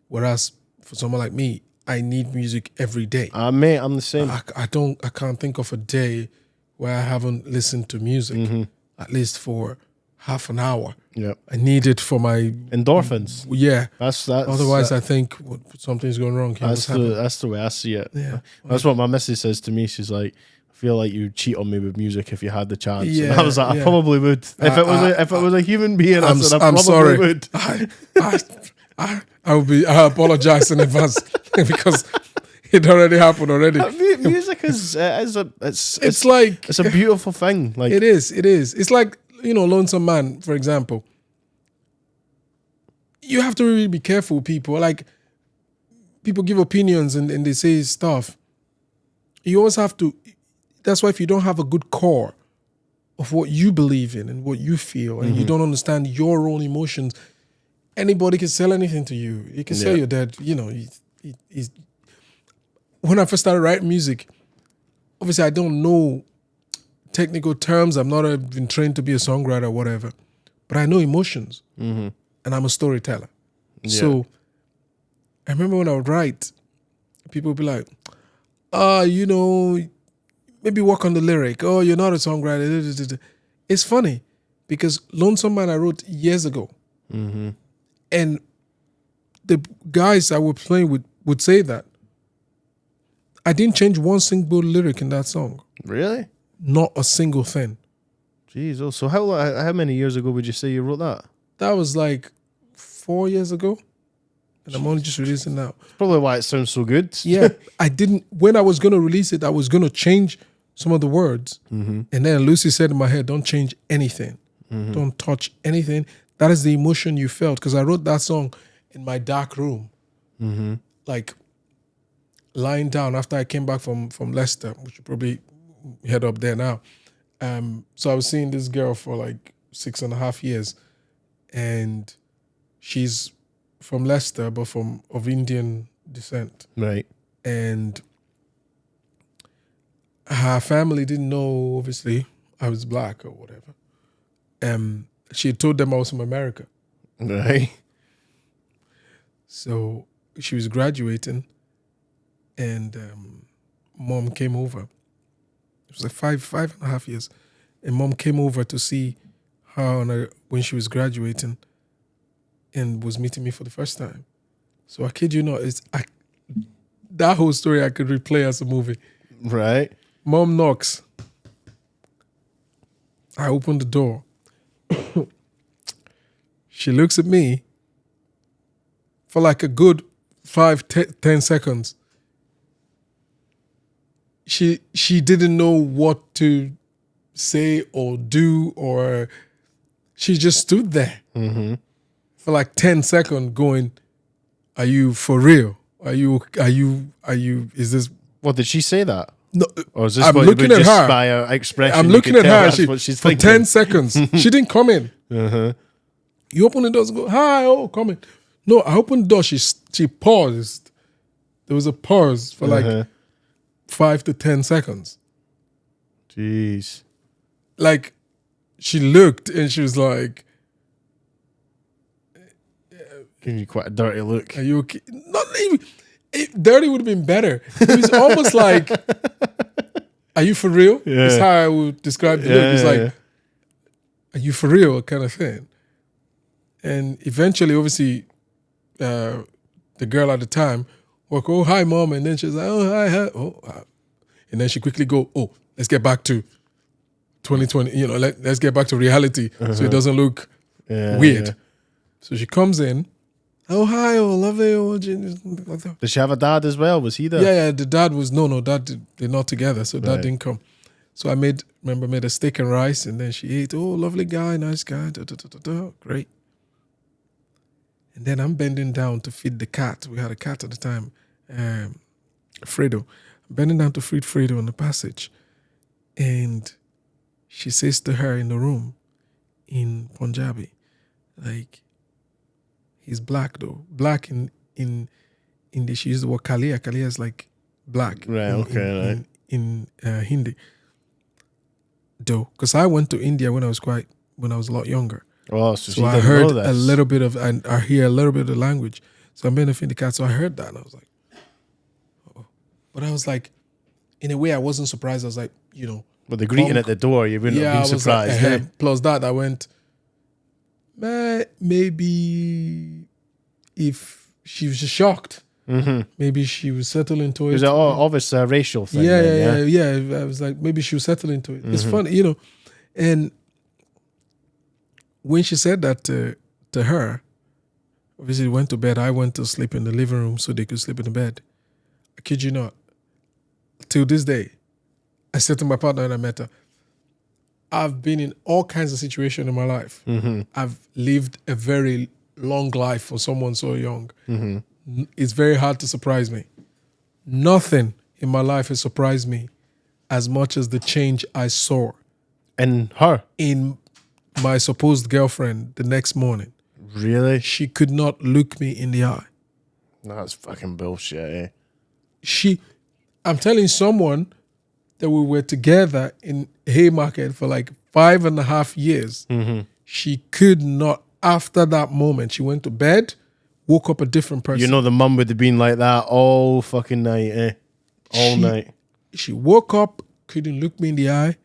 whereas for someone like me, I need music every day. Mate, I'm the same. I can't think of a day where I haven't listened to music, at least for half an hour. Yeah. I need it for my endorphins. Yeah. That's Otherwise, I think something's going wrong. That's the way I see it. Yeah. That's what my missus says to me. She's like, I feel like you'd cheat on me with music if you had the chance. Yeah, and I was like, I probably would. If it was a human being, I said I I'm probably sorry. would. I apologize in advance because it already happened already. Music it's like it's a beautiful thing. Like it is. It's like, Lonesome Man, for example. You have to really be careful, people. Like, people give opinions and they say stuff. You always have to. That's why if you don't have a good core of what you believe in and what you feel, and you don't understand your own emotions, anybody can sell anything to you. He can sell you that, he's. When I first started writing music, obviously I don't know technical terms. I'm not been trained to be a songwriter or whatever, but I know emotions, and I'm a storyteller. Yeah. So I remember when I would write, people would be like, maybe work on the lyric. Oh, you're not a songwriter. It's funny because Lonesome Man I wrote years ago. And the guys I was playing with would say that. I didn't change one single lyric in that song. Really? Not a single thing. Jeez. Oh, so how many years ago would you say you wrote that? That was like 4 years ago. And I'm only just releasing now. Probably why it sounds so good. Yeah. When I was going to release it, I was going to change some of the words. And then Lucy said in my head, don't change anything. Don't touch anything. That is the emotion you felt. Because I wrote that song in my dark room. Like, lying down after I came back from Leicester, which you probably head up there now. So I was seeing this girl for like 6.5 years. And she's from Leicester, but of Indian descent. Right. And her family didn't know, obviously, I was black or whatever. She had told them I was from America. Right. So she was graduating, and mom came over. It was like 5.5 years. And mom came over to see her when she was graduating and was meeting me for the first time. So I kid you not, that whole story I could replay as a movie. Right. Mom knocks. I open the door. She looks at me for like a good 5-10 seconds. She didn't know what to say or do, or she just stood there for like 10 seconds going, are you for real? Are you, is this? What, did she say that? No, or is this I'm what looking you at just her. by her expression? I'm looking at her. What she's for thinking. 10 seconds. She didn't come in. You open the door and go, hi, come in. No, I opened the door. She paused. There was a pause for like 5 to 10 seconds. Jeez. Like, she looked and she was like, giving you quite a dirty look. are you okay? Not even, dirty would have been better. It was almost like, are you for real? Yeah. That's how I would describe the look. It's like, are you for real? Kind of thing. And eventually, obviously, the girl at the time walked, oh, hi, mom. And then she's like, oh, hi. Oh, and then she quickly go, oh, let's get back to 2020. Let's get back to reality so it doesn't look weird. Yeah. So she comes in. Oh, hi, oh, lovely. Oh, did she have a dad as well? Was he there? Yeah, the dad was, dad, they're not together. So dad didn't come. So I made a steak and rice, and then she ate. Oh, lovely guy, nice guy. Great. And then I'm bending down to feed the cat. We had a cat at the time, Fredo. I'm bending down to feed Fredo in the passage. And she says to her in the room in Punjabi, like, he's black though. Black in Hindi, she used the word Kalia. Kalia is like black. Right, okay, in Hindi. Though, because I went to India when I was a lot younger. Oh, so she I didn't heard know this. a little bit of, and I hear a little bit of the language. So I'm being a Hindi cat, so I heard that and I was like, oh. But I was like, in a way, I wasn't surprised. I was like, But the greeting at the door, you wouldn't have been surprised. Like, plus that, I went, maybe if she was just shocked, maybe she was settle into it. It was obviously a racial thing. Yeah. I was like, maybe she was settle into it. It's funny, And when she said that to her, obviously went to bed. I went to sleep in the living room so they could sleep in the bed. I kid you not. Till this day, I said to my partner and I met her, I've been in all kinds of situations in my life. I've lived a very long life for someone so young. It's very hard to surprise me. Nothing in my life has surprised me as much as the change I saw in her, in my supposed girlfriend the next morning. Really? She could not look me in the eye. That's fucking bullshit, I'm telling someone that we were together in Haymarket for like 5.5 years. She could not, after that moment, she went to bed, woke up a different person. You know the mum would have been like that all fucking night, All night. She woke up, couldn't look me in the eye.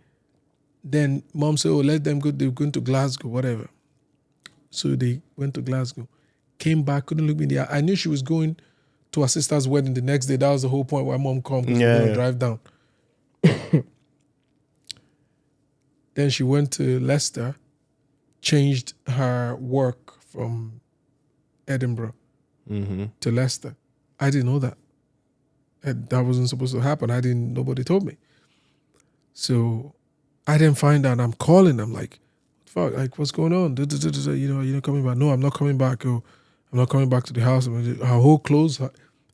Then mom said, let them go. They're going to Glasgow, whatever. So they went to Glasgow. Came back, couldn't look me in the eye. I knew she was going to her sister's wedding the next day. That was the whole point why mom came, because we were going to drive down. Then she went to Leicester, changed her work from Edinburgh to Leicester. I didn't know that. That wasn't supposed to happen. Nobody told me. So I didn't find out. I'm calling. I'm like, fuck, like, what's going on? You're not coming back. No, I'm not coming back. I'm not coming back to the house. Her whole clothes,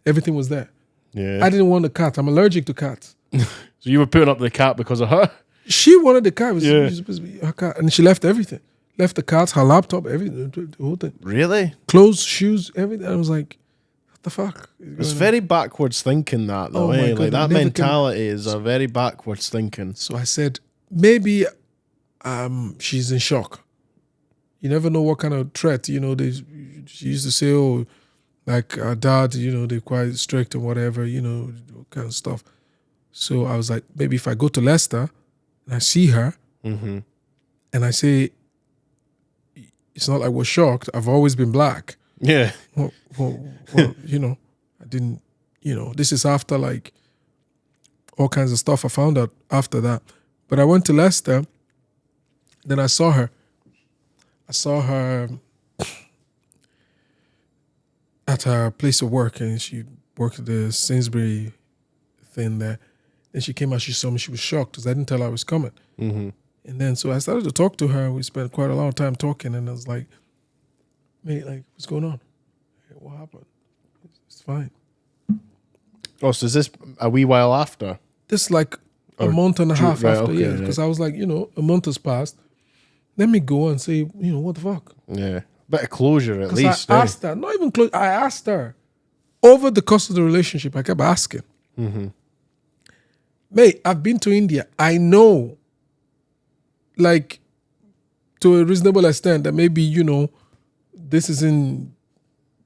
everything was there. Yeah. I didn't want the cat. I'm allergic to cats. So you were putting up the cat because of her? She wanted the cat. It was supposed to be her cat. And she left everything. Left the cat, her laptop, everything, the whole thing. Really? Clothes, shoes, everything. I was like, what the fuck? It's very backwards thinking that, though. My God, like that mentality is a very backwards thinking. So I said, maybe she's in shock. You never know what kind of threat, she used to say, like her dad, they're quite strict and whatever, kind of stuff. So I was like, maybe if I go to Leicester and I see her and I say, it's not like we're shocked. I've always been black. Yeah. Well, I didn't, this is after like all kinds of stuff I found out after that. But I went to Leicester, then I saw her. I saw her at her place of work, and she worked at the Sainsbury thing there. And she came out, she saw me, she was shocked because I didn't tell her I was coming. And then so I started to talk to her. We spent quite a long time talking, and I was like, mate, like, what's going on? What happened? It's fine. Oh, so is this a wee while after? This like a month and a half after, because I was like, a month has passed. Let me go and say, what the fuck? Yeah. Bit of closure at least. I asked her, not even close, I asked her. Over the course of the relationship, I kept asking. Mate, I've been to India. I know, like, to a reasonable extent that maybe, this isn't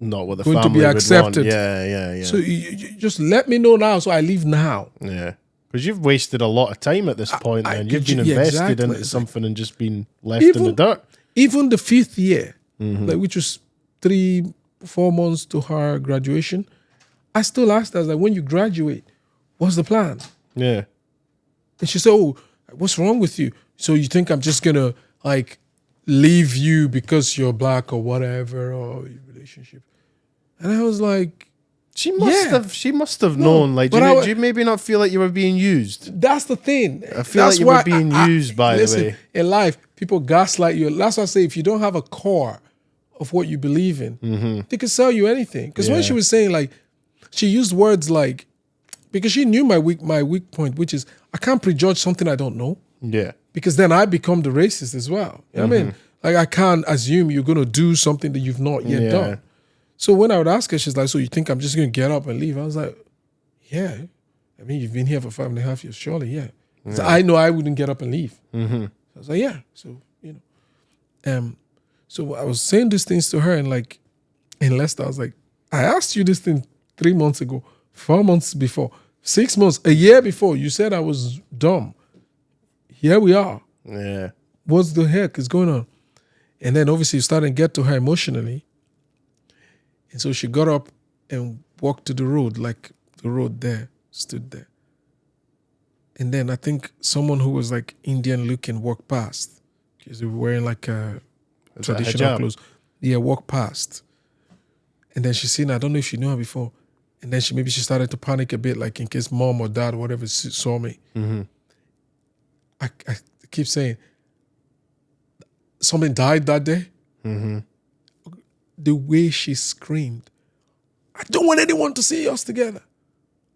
not what the going family to be accepted. Would want. Yeah. So you just let me know now so I leave now. Yeah. Because you've wasted a lot of time at this point, and you've been invested into something and just been left in the dirt. Even the 5th year, like, which was 3-4 months to her graduation, I still asked her, I was like, when you graduate, what's the plan? Yeah. And she said, what's wrong with you? So you think I'm just going to, like, leave you because you're black or whatever, or your relationship? And I was like, She must have known. Like, do you maybe not feel like you were being used? That's the thing. I feel like you were being used, by the way. In life, people gaslight you. That's why I say, if you don't have a core of what you believe in, they can sell you anything. Because when she was saying, like, she used words like, because she knew my weak point, which is, I can't prejudge something I don't know. Yeah. because then I become the racist as well. You know what I mean? Like, I can't assume you're going to do something that you've not yet done. So when I would ask her, she's like, so you think I'm just going to get up and leave? I was like, yeah. I mean, you've been here for 5.5 years, surely, yeah. So I know I wouldn't get up and leave. So I was like, yeah. So, so I was saying these things to her, and like, in Leicester, I was like, I asked you this thing 3 months ago, 4 months before, 6 months, a year before. You said I was dumb. Here we are. Yeah. What's the heck is going on? And then obviously you started to get to her emotionally. And so she got up and walked to the road, like the road there, stood there. And then I think someone who was like Indian looking walked past, because they were wearing like a traditional clothes. Yeah, walked past. And then she seen, I don't know if she knew her before. And then maybe she started to panic a bit, like in case mom or dad or whatever saw me. I keep saying, something died that day. The way she screamed, I don't want anyone to see us together.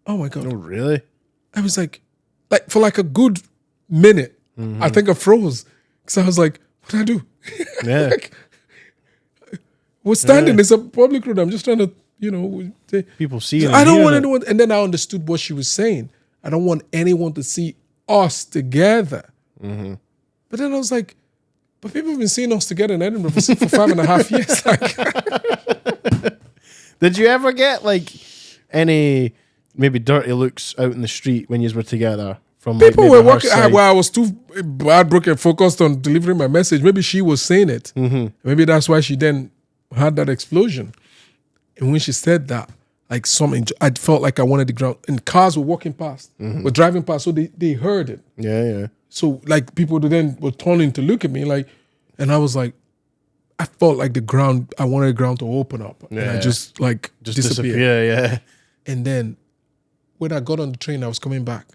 Oh my God. Oh, really? I was like for like a good minute, I think I froze. Because I was like, what do I do? Yeah. Like, we're standing, it's a public road. I'm just trying to, people see it. I don't want anyone. And then I understood what she was saying. I don't want anyone to see us together. But then I was like, but people have been seeing us together in Edinburgh for 5.5 years. Like, did you ever get like any maybe dirty looks out in the street when you were together? From people like, were working. I was too heartbroken, focused on delivering my message. Maybe she was saying it. Maybe that's why she then had that explosion. And when she said that, like something, I felt like I wanted the ground. And cars were walking past, were driving past, so they heard it. Yeah. So like people then were turning to look at me, like, and I was like, I felt like I wanted the ground to open up, and I just disappear. Yeah. And then when I got on the train, I was coming back.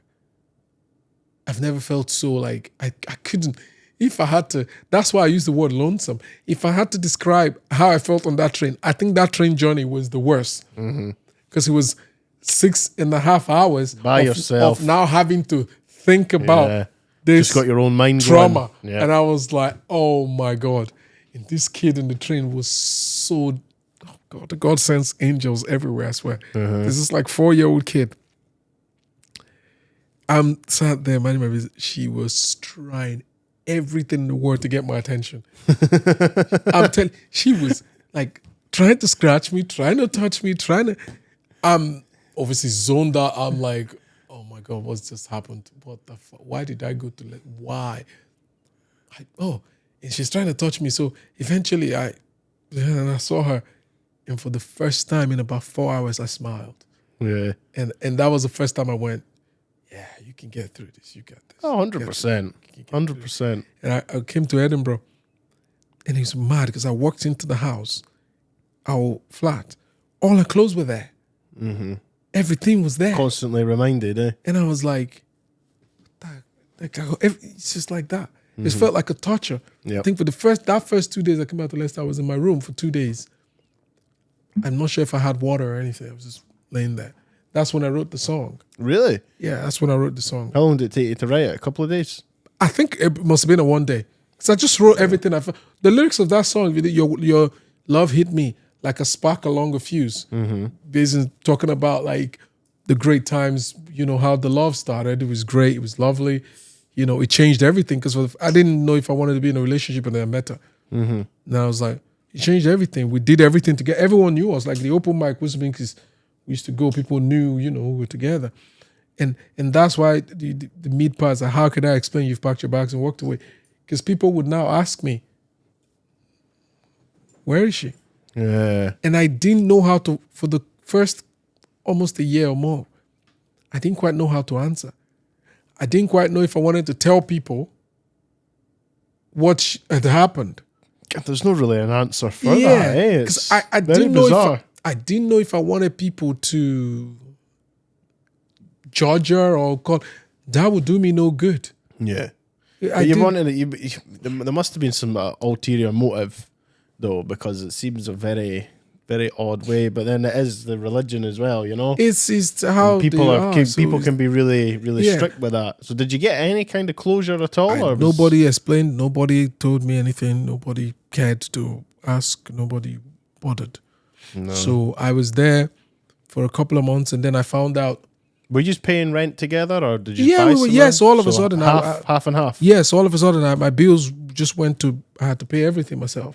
I've never felt so like I couldn't. If I had to, that's why I use the word lonesome. If I had to describe how I felt on that train, I think that train journey was the worst because it was 6.5 hours by yourself of now having to think about this. Just got your own mind trauma, going. Yeah. And I was like, oh my God! And this kid in the train was so, oh God, God sends angels everywhere. I swear, this is like 4-year-old kid. I'm sat there minding my business. She was trying everything in the world to get my attention. I'm telling, she was like trying to scratch me, trying to touch me, I'm obviously zoned out. I'm like, oh my God, what's just happened? What the fuck? Why did I go to why? And she's trying to touch me. So eventually I saw her, and for the first time in about 4 hours, I smiled. Yeah. And that was the first time I went, yeah, you can get through this. You got this. Oh, 100%. 100%. And I came to Edinburgh, and he was mad because I walked into the house, our flat. All our clothes were there. Everything was there. Constantly reminded, eh? And I was like, it's just like that. It just felt like a torture. Yep. I think for that first 2 days I came out to Leicester, I was in my room for 2 days. I'm not sure if I had water or anything. I was just laying there. That's when I wrote the song. Really? Yeah, that's when I wrote the song. How long did it take you to write it? A couple of days? I think it must have been a one day. Because I just wrote everything. The lyrics of that song, your love hit me like a spark along a fuse. Basically talking about like the great times, how the love started. It was great. It was lovely. It changed everything because I didn't know if I wanted to be in a relationship, and then I met her. And I was like, it changed everything. We did everything together. Everyone knew us. Like the open mic was because we used to go. People knew, we were together. And that's why the mid parts are, how could I explain you've packed your bags and walked away? Because people would now ask me, where is she? Yeah. And I didn't know how to, for the first almost a year or more, I didn't quite know how to answer. I didn't quite know if I wanted to tell people what had happened. There's not really an answer for that, eh? Because I didn't know I didn't know if I wanted people to judge her or call. That would do me no good. Yeah. There must have been some ulterior motive, though, because it seems a very, very odd way. But then it is the religion as well, you know. It's how And people they are are. So people can be really really Yeah. strict with that. So did you get any kind of closure at all? Or was- nobody explained. Nobody told me anything. Nobody cared to ask. Nobody bothered. No. So I was there for a couple of months, and then I found out. Were you just paying rent together, or did you? Yeah, buy we were. somewhere? Yes, all of a So sudden, half and half. yes, all of a sudden, my bills just went to. I had to pay everything myself.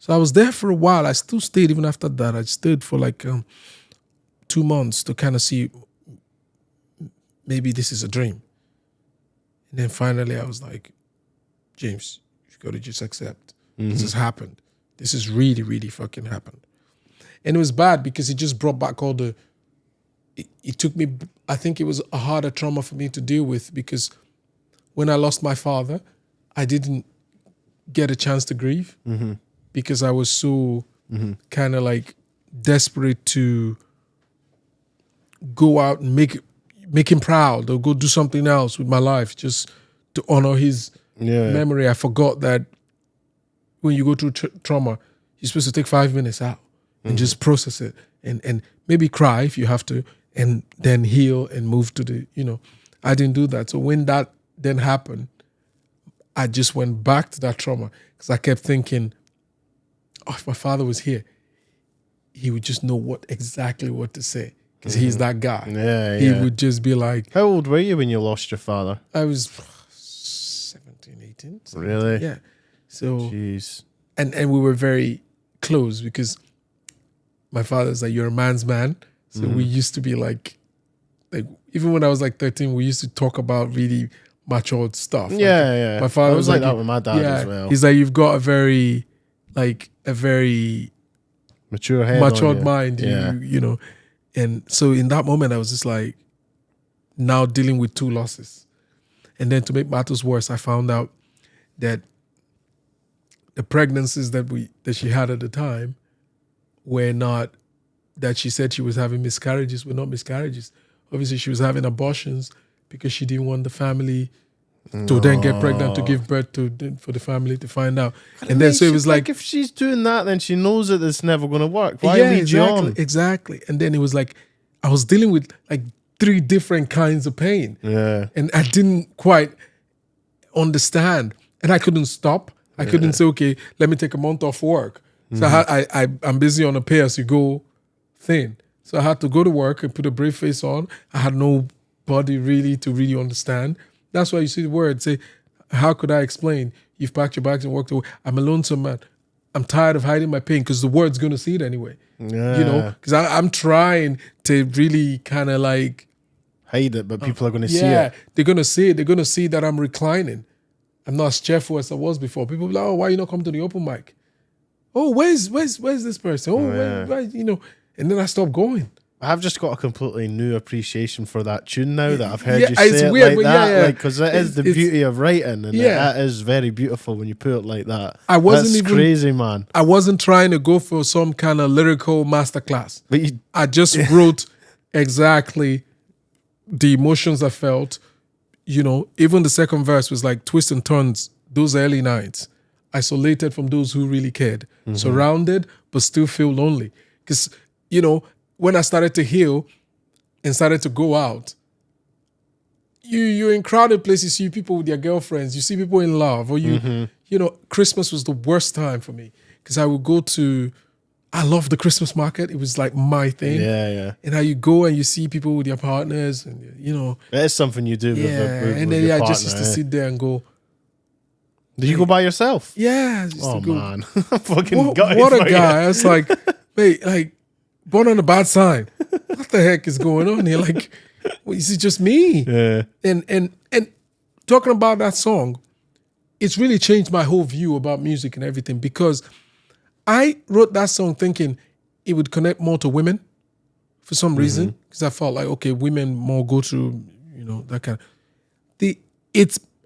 So I was there for a while. I still stayed even after that. I stayed for like 2 months to kind of see maybe this is a dream. And then finally, I was like, James, you got to just accept this has happened. This has really, really fucking happened. And it was bad because it just brought back all the. It took me. I think it was a harder trauma for me to deal with because when I lost my father, I didn't get a chance to grieve because I was so kind of like desperate to go out and make him proud or go do something else with my life just to honor his memory. I forgot that when you go through trauma, you're supposed to take 5 minutes out and just process it and maybe cry if you have to and then heal and move to the, I didn't do that. So when that then happened, I just went back to that trauma because I kept thinking, oh, if my father was here, he would just know exactly what to say because he's that guy. Yeah, He would just be like. How old were you when you lost your father? I was 17, 18. 17. Really? Yeah. So, Jeez. and we were very close because my father's like, you're a man's man. So we used to be like, even when I was like 13, we used to talk about really mature stuff. Yeah. My father I was was like that with my dad as well. He's like, you've got a very Mature head. matured mind, Yeah. you know. And so in that moment, I was just like, now dealing with 2 losses. And then to make matters worse, I found out that the pregnancies that she had at the time were not, that she said she was having miscarriages, were not miscarriages. Obviously, she was having abortions because she didn't want the family to then get pregnant to give birth to for the family to find out. And then so it was like, if she's doing that, then she knows that it's never going to work. Why lead you on? Exactly. And then it was like, I was dealing with like 3 different kinds of pain. Yeah. And I didn't quite understand. And I couldn't stop. I couldn't say, okay, let me take a month off work. So I'm busy on a pay-as-you-go thing. So I had to go to work and put a brave face on. I had nobody really to really understand. That's why you see the word say, how could I explain? You've packed your bags and walked away. I'm a lonesome man. I'm tired of hiding my pain because the world's going to see it anyway. Yeah. Because I'm trying to really kind of like hide it, but people are going to see it. Yeah, they're going to see it. They're going to see that I'm reclining. I'm not as cheerful as I was before. People be like, oh, why you not come to the open mic? Oh, where's this person? Oh, where, and then I stopped going. I've just got a completely new appreciation for that tune now that I've heard you it's say weird, it like but that. Because it is the beauty of writing, and that is very beautiful when you put it like that. That's crazy, man. I wasn't trying to go for some kind of lyrical masterclass. But I just wrote exactly the emotions I felt. Even the second verse was like twists and turns, those early nights. Isolated from those who really cared. Surrounded, but still feel lonely. Because, when I started to heal and started to go out, you're in crowded places, you see people with their girlfriends, you see people in love, or Christmas was the worst time for me. Because I would go to, I love the Christmas market. It was like my thing. Yeah. And how you go and you see people with their partners and, It is something you do with your I partner, just used to sit there and go, did you go by yourself? yeah. I used Oh, to go, man. I'm fucking gutted what a for you. guy. I was like, mate, like, born on a bad sign. What the heck is going on here? Like, is it just me? Yeah. And talking about that song, it's really changed my whole view about music and everything because I wrote that song thinking it would connect more to women for some reason because I felt like, okay, women more go through, that kind of.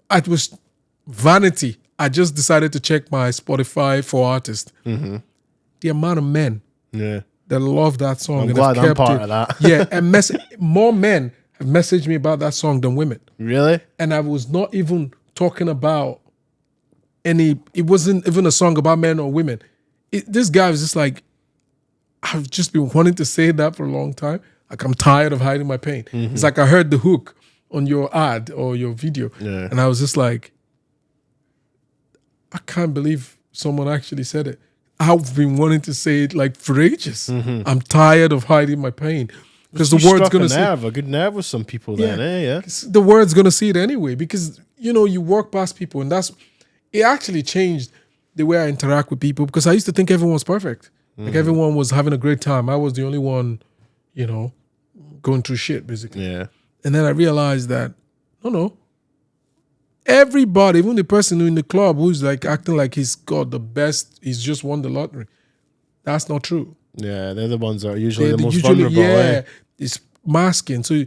It was vanity. I just decided to check my Spotify for artists. The amount of men that love that song. I'm and glad have I'm kept part it. of that. Yeah, and more men have messaged me about that song than women. Really? And I was not even talking about it wasn't even a song about men or women. This guy was just like, I've just been wanting to say that for a long time. Like, I'm tired of hiding my pain. It's like I heard the hook on your ad or your video. Yeah. And I was just like, I can't believe someone actually said it. I've been wanting to say it like for ages. I'm tired of hiding my pain. Because the word's going to say a good nerve with some people then, yeah. The word's going to see it anyway. Because, you work past people, and it actually changed the way I interact with people, because I used to think everyone was perfect. Like everyone was having a great time. I was the only one, going through shit, basically. Yeah. And then I realized that, no. Everybody, even the person in the club who's like acting like he's got the best, he's just won the lottery. That's not true. Yeah, they're the ones that are usually They're the most vulnerable. It's masking. So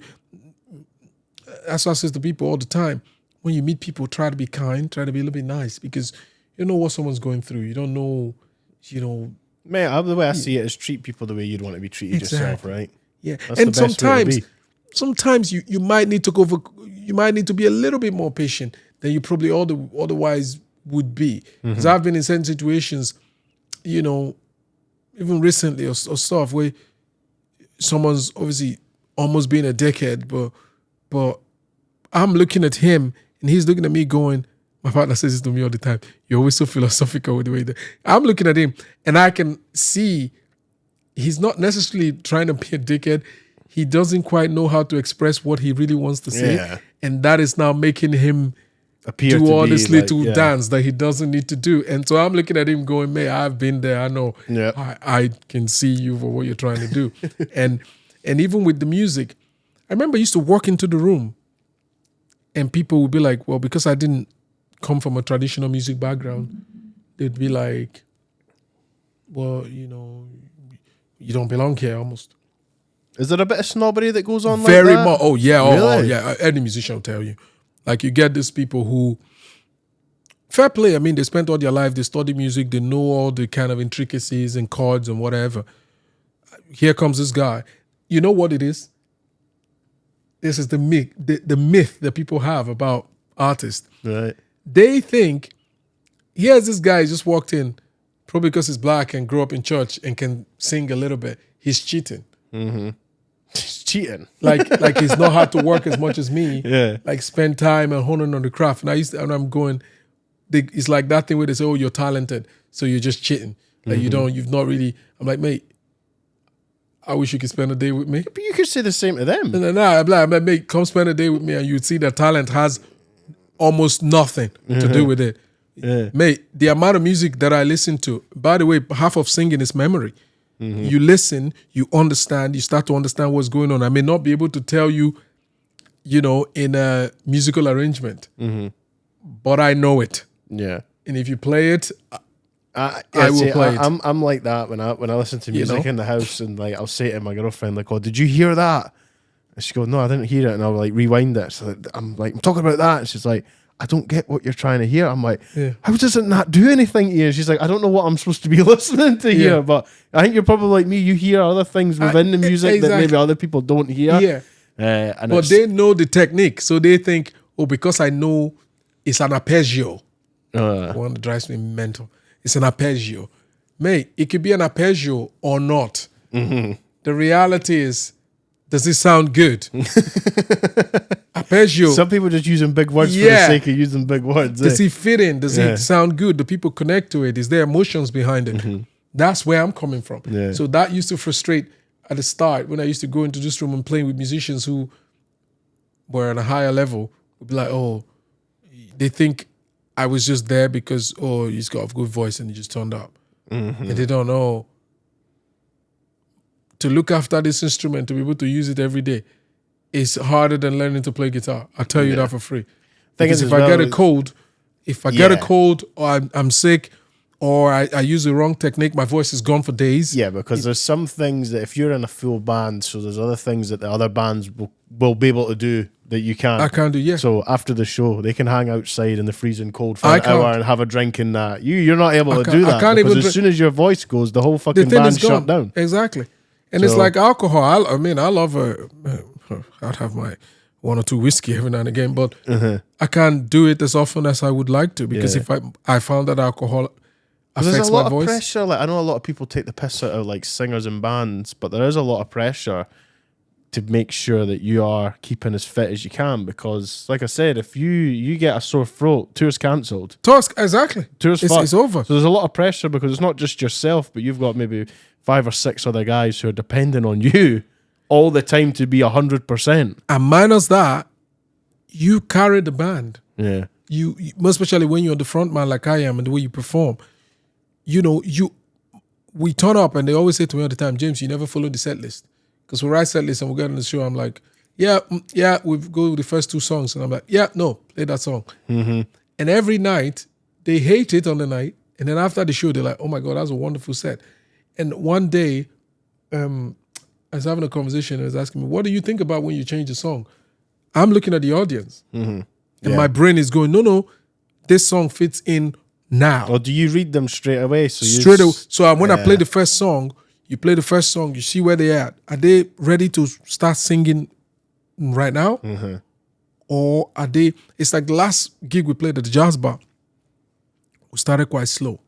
that's what I say to people all the time. When you meet people, try to be kind, try to be a little bit nice, because you don't know what someone's going through. You don't know, Mate, the way I see it is treat people the way you'd want to be treated yourself, right? Yeah. That's And the best way to be. sometimes you might need to you might need to be a little bit more patient than you probably otherwise would be. Because I've been in certain situations, even recently or stuff where someone's obviously almost been a dickhead, but I'm looking at him and he's looking at me going, my partner says this to me all the time, you're always so philosophical with the way that I'm looking at him, and I can see he's not necessarily trying to be a dickhead. He doesn't quite know how to express what he really wants to say. Yeah. And that is now making him Appear do to all be this like, little dance that he doesn't need to do. And so I'm looking at him going, man, I've been there. I know. Yeah. I can see you for what you're trying to do. and even with the music, I remember I used to walk into the room and people would be like, well, because I didn't come from a traditional music background, they'd be like, well, you don't belong here almost. Is there a bit of snobbery that goes on Very like that? much. Oh, yeah. Really? Oh, yeah. Any musician will tell you. Like, you get these people who, fair play, I mean, they spent all their life, they study music, they know all the kind of intricacies and chords and whatever. Here comes this guy. You know what it is? This is the myth that people have about artists. Right. They think, here's this guy who just walked in, probably because he's black and grew up in church and can sing a little bit. He's cheating. He's cheating. Like he's not had to work as much as me. Yeah. Like spend time and honing on the craft. And I'm going, it's like that thing where they say, oh, you're talented, so you're just cheating. Like you've not really. I'm like, mate, I wish you could spend a day with me. But you could say the same to them. No, I'm like, mate, come spend a day with me, and you'd see that talent has almost nothing to do with it. Yeah. Mate, the amount of music that I listen to, by the way, half of singing is memory. You listen, you understand, you start to understand what's going on. I may not be able to tell you, in a musical arrangement, but I know it. Yeah. And if you play it, I will play it. I'm like that when I listen to music in the house, and like I'll say to my girlfriend, like, "Oh, did you hear that?" And she goes, "No, I didn't hear it." And I'll like rewind it. So I'm talking about that. And she's like, "I don't get what you're trying to hear." I'm like, "How doesn't that do anything to you?" And she's like, "I don't know what I'm supposed to be listening to here, but I think you're probably like me. You hear other things within the music that maybe other people don't hear." Yeah. But they know the technique, so they think, "Oh, because I know it's an arpeggio." One that drives me mental. It's an arpeggio. Mate, it could be an arpeggio or not. The reality is, does it sound good? Arpeggio. Some people just using big words for the sake of using big words. Does it fit in? Does it sound good? Do people connect to it? Is there emotions behind it? That's where I'm coming from. Yeah. So that used to frustrate at the start when I used to go into this room and playing with musicians who were on a higher level. Would be like, oh, they think I was just there because, oh, he's got a good voice and he just turned up. And they don't know to look after this instrument, to be able to use it every day, is harder than learning to play guitar. I'll tell you that for free. Because if I get a cold, or I'm sick, or I use the wrong technique, my voice is gone for days. Yeah, because there's some things that if you're in a full band, so there's other things that the other bands will be able to do that you can't. I can't do, yeah. So after the show, they can hang outside in the freezing cold for an hour and have a drink and that. You're not able to do that. Because as soon as your voice goes, the whole fucking band's shut down. Exactly. And it's like alcohol. I love I'd have my 1 or 2 whiskey every now and again, but I can't do it as often as I would like to, because if I found that alcohol There's affects a my lot of voice. pressure. Like, I know a lot of people take the piss out of like singers and bands, but there is a lot of pressure to make sure that you are keeping as fit as you can. Because, like I said, if you get a sore throat, tour's cancelled. Tusk, exactly. Tour's It's, fucked. it's over. So there's a lot of pressure because it's not just yourself, but you've got maybe 5 or 6 other guys who are depending on you all the time to be 100%. And minus that, you carry the band. Yeah. You most especially when you're the front man like I am and the way you perform, we turn up and they always say to me all the time, James, you never follow the set list. Because we write set list and we get on the show, I'm like, yeah, we go with the first 2 songs. And I'm like, yeah, no, play that song. Mm-hmm. And every night, they hate it on the night. And then after the show, they're like, oh my God, that's a wonderful set. And one day, I was having a conversation and was asking me, what do you think about when you change a song? I'm looking at the audience. Mm-hmm. And my brain is going, no, this song fits in now. Or do you read them straight away? So when I play the first song, you play the first song, you see where they're at. Are they ready to start singing right now? Mm-hmm. Or are they, it's like the last gig we played at the jazz bar. We started quite slow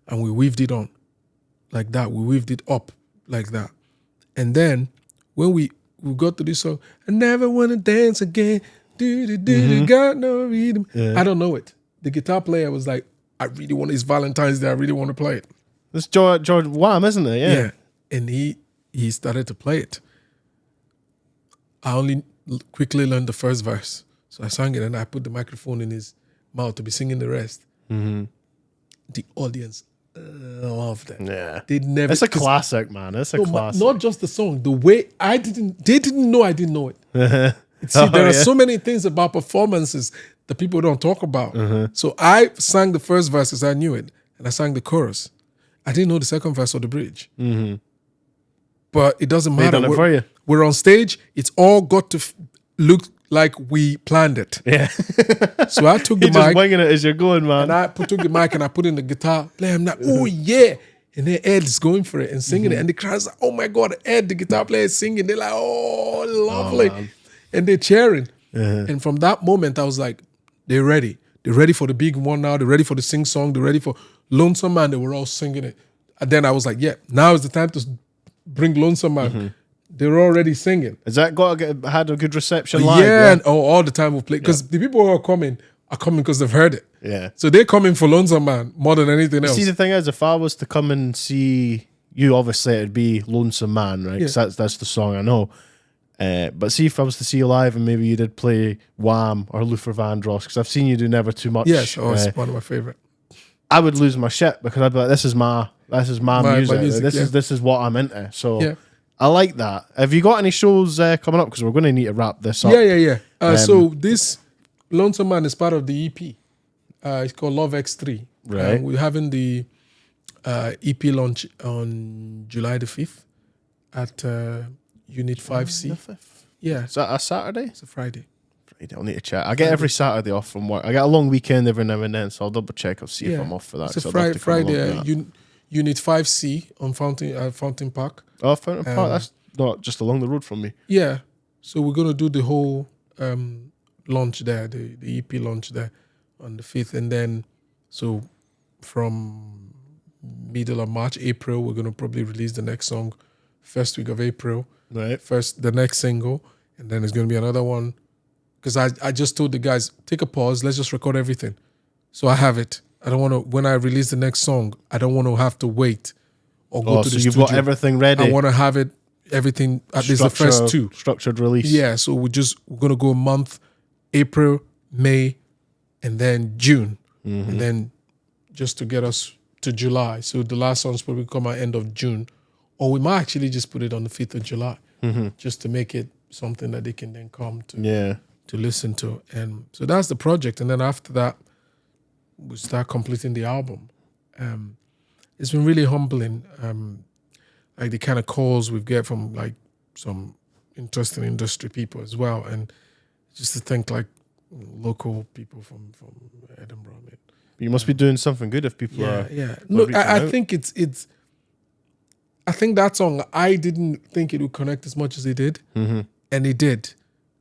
and we weaved it on like that. We weaved it up like that. And then when we got to this song, I never want to dance again. Got no rhythm. I don't know it. The guitar player was like, I really want, it's Valentine's Day, I really want to play it. It's George Wham, isn't it? Yeah. And he started to play it. I only quickly learned the first verse. So I sang it and I put the microphone in his mouth to be singing the rest. Mm-hmm. The audience loved it. Yeah. They never. It's a classic, man. It's a classic. Not just the song, the way they didn't know I didn't know it. See, there are so many things about performances that people don't talk about. So I sang the first verse because I knew it, and I sang the chorus. I didn't know the second verse or the bridge. Mm-hmm. But it doesn't matter. Done it for you. We're on stage. It's all got to look like we planned it. Yeah. So I took the You're just mic. winging it as you're going, man. And I took the mic and I put in the guitar. Play. I'm like, oh yeah. And then Ed is going for it and singing it. And the crowd's like, oh my God, Ed, the guitar player is singing. They're like, oh, lovely. Oh, and they're cheering. And from that moment, I was like, they're ready. They're ready for the big one now. They're ready for the sing song. They're ready for Lonesome Man. They were all singing it. And then I was like, yeah, now is the time to bring Lonesome Man. They're already singing. Has that had a good reception live? Yeah, and all the time we play. Because the people who are coming because they've heard it. Yeah. So they're coming for Lonesome Man more than anything else. See, the thing is, if I was to come and see you, obviously it'd be Lonesome Man, right? 'Cause that's the song I know. But see if I was to see you live and maybe you did play Wham or Luther Vandross, because I've seen you do Never Too Much. Yes, it's one of my favorite. I would lose my shit because I'd be like, this is my music. This is what I'm into. So I like that. Have you got any shows coming up? Because we're going to need to wrap this up. Yeah. So this Lonesome Man is part of the EP. It's called Love X3. Right. We're having the EP launch on July the 5th at Unit 5C. The 5th. Yeah. Is that a Saturday? It's a Friday. I'll need to check. I get every Saturday off from work. I get a long weekend every now and then, so I'll double check. I'll see if I'm off for that. It's a Friday. Unit 5C on Fountain Park. Oh, Fountain Park. That's not just along the road from me. Yeah. So we're gonna do the whole launch there, the EP launch there on the 5th, and then so from middle of March, April, we're gonna probably release the next song, first week of April. Right. First, the next single, and then there's gonna be another one. Because I just told the guys, take a pause, let's just record everything. So I have it. I don't want to, when I release the next song, I don't want to have to wait or go to the studio. So you've got everything ready. I want to have it, everything, at least the first 2. Structured release. Yeah, so we're going to go a month, April, May, and then June. And then just to get us to July. So the last song's probably come out end of June. Or we might actually just put it on the 5th of July. Just to make it something that they can then come to. Yeah. To listen to. And so that's the project. And then after that, we start completing the album. It's been really humbling. Like the kind of calls we get from like some interesting industry people as well. And just to think like local people from Edinburgh. You must be doing something good if people are. Yeah. Look, I think it's I think that song, I didn't think it would connect as much as it did. And it did.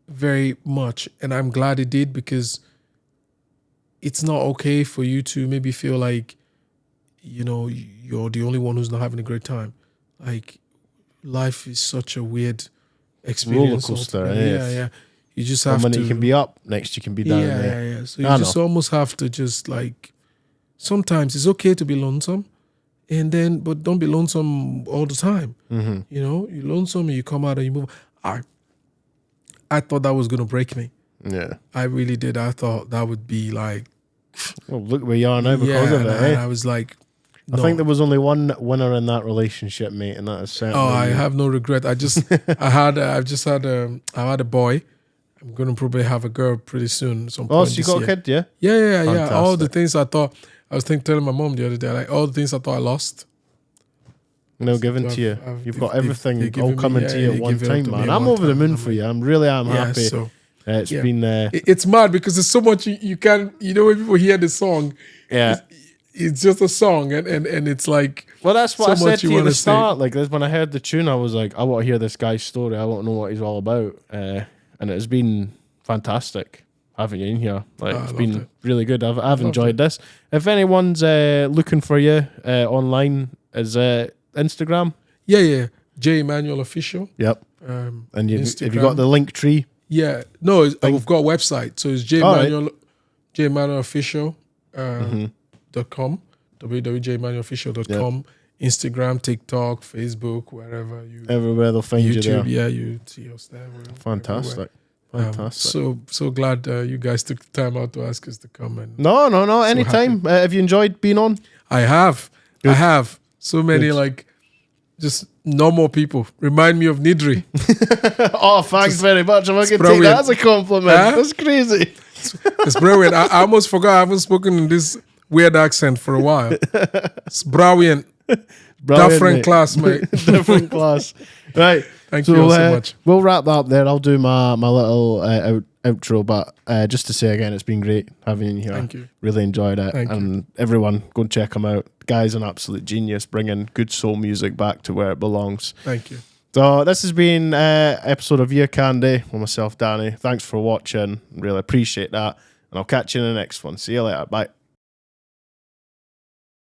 Very much, and I'm glad it did, because it's not okay for you to maybe feel like you're the only one who's not having a great time. Like, life is such a weird experience. Roller coaster, altogether. yes. Yeah. You just One have minute to. you can be up, next you can be down there. Yeah. So you I just almost have to just like. Sometimes it's okay to be lonesome, but don't be lonesome all the time. Mm-hmm. You're lonesome and you come out and you move. I thought that was gonna break me. Yeah. I really did. I thought that would be like. Well, look where you are now because of it. And I was like, no. I think there was only one winner in that relationship, mate, and that is certainly. Oh, I have no regret. I just I had a boy. I'm gonna probably have a girl pretty soon. Some Oh, point so you this got year. a kid, yeah? Yeah. All the Fantastic. things I thought I was telling my mom the other day, like all the things I thought I lost. No, given to you. You've got everything all coming to you at one time, man. I'm over the moon for you. I'm really happy. So It's been. it's mad because there's so much you can. When people hear the song, Yeah. it's just a song, and it's like. Well, that's what so I said much to you you at wanna the start. Like, when I heard the tune, I was like, I want to hear this guy's story. I want to know what he's all about. And it's been fantastic having you in here. Like, it's been really good. I've enjoyed this. If anyone's looking for you online, is Instagram? Yeah. Jemmanuel official. Yep. And have you got the link tree? Yeah. No, we've got a website. So it's jemmanuelofficial.com. www.jemmanuelofficial.com. Instagram, TikTok, Facebook, wherever you. Everywhere they'll find you there. YouTube, yeah, you see us there. Fantastic. So glad you guys took the time out to ask us to come. And No. Anytime. Have you enjoyed being on? I have. Good. I have. So many, Good. like, just normal people. Remind me of Nidri. Oh, thanks very much. I'm going to take brilliant. that as a compliment. Huh? That's crazy. It's brilliant. I almost forgot I haven't spoken in this weird accent for a while. It's brilliant. Different mate. class, mate. Different class. Right. Thank you all so much. We'll wrap that up there. I'll do my little outro, but just to say again, it's been great having you here. Thank you. Really enjoyed it. Thank and everyone, go and check him out. The guy's an absolute genius, bringing good soul music back to where it belongs. Thank you. So this has been an episode of Year Candy with myself, Danny. Thanks for watching. Really appreciate that. And I'll catch you in the next one. See you later. Bye.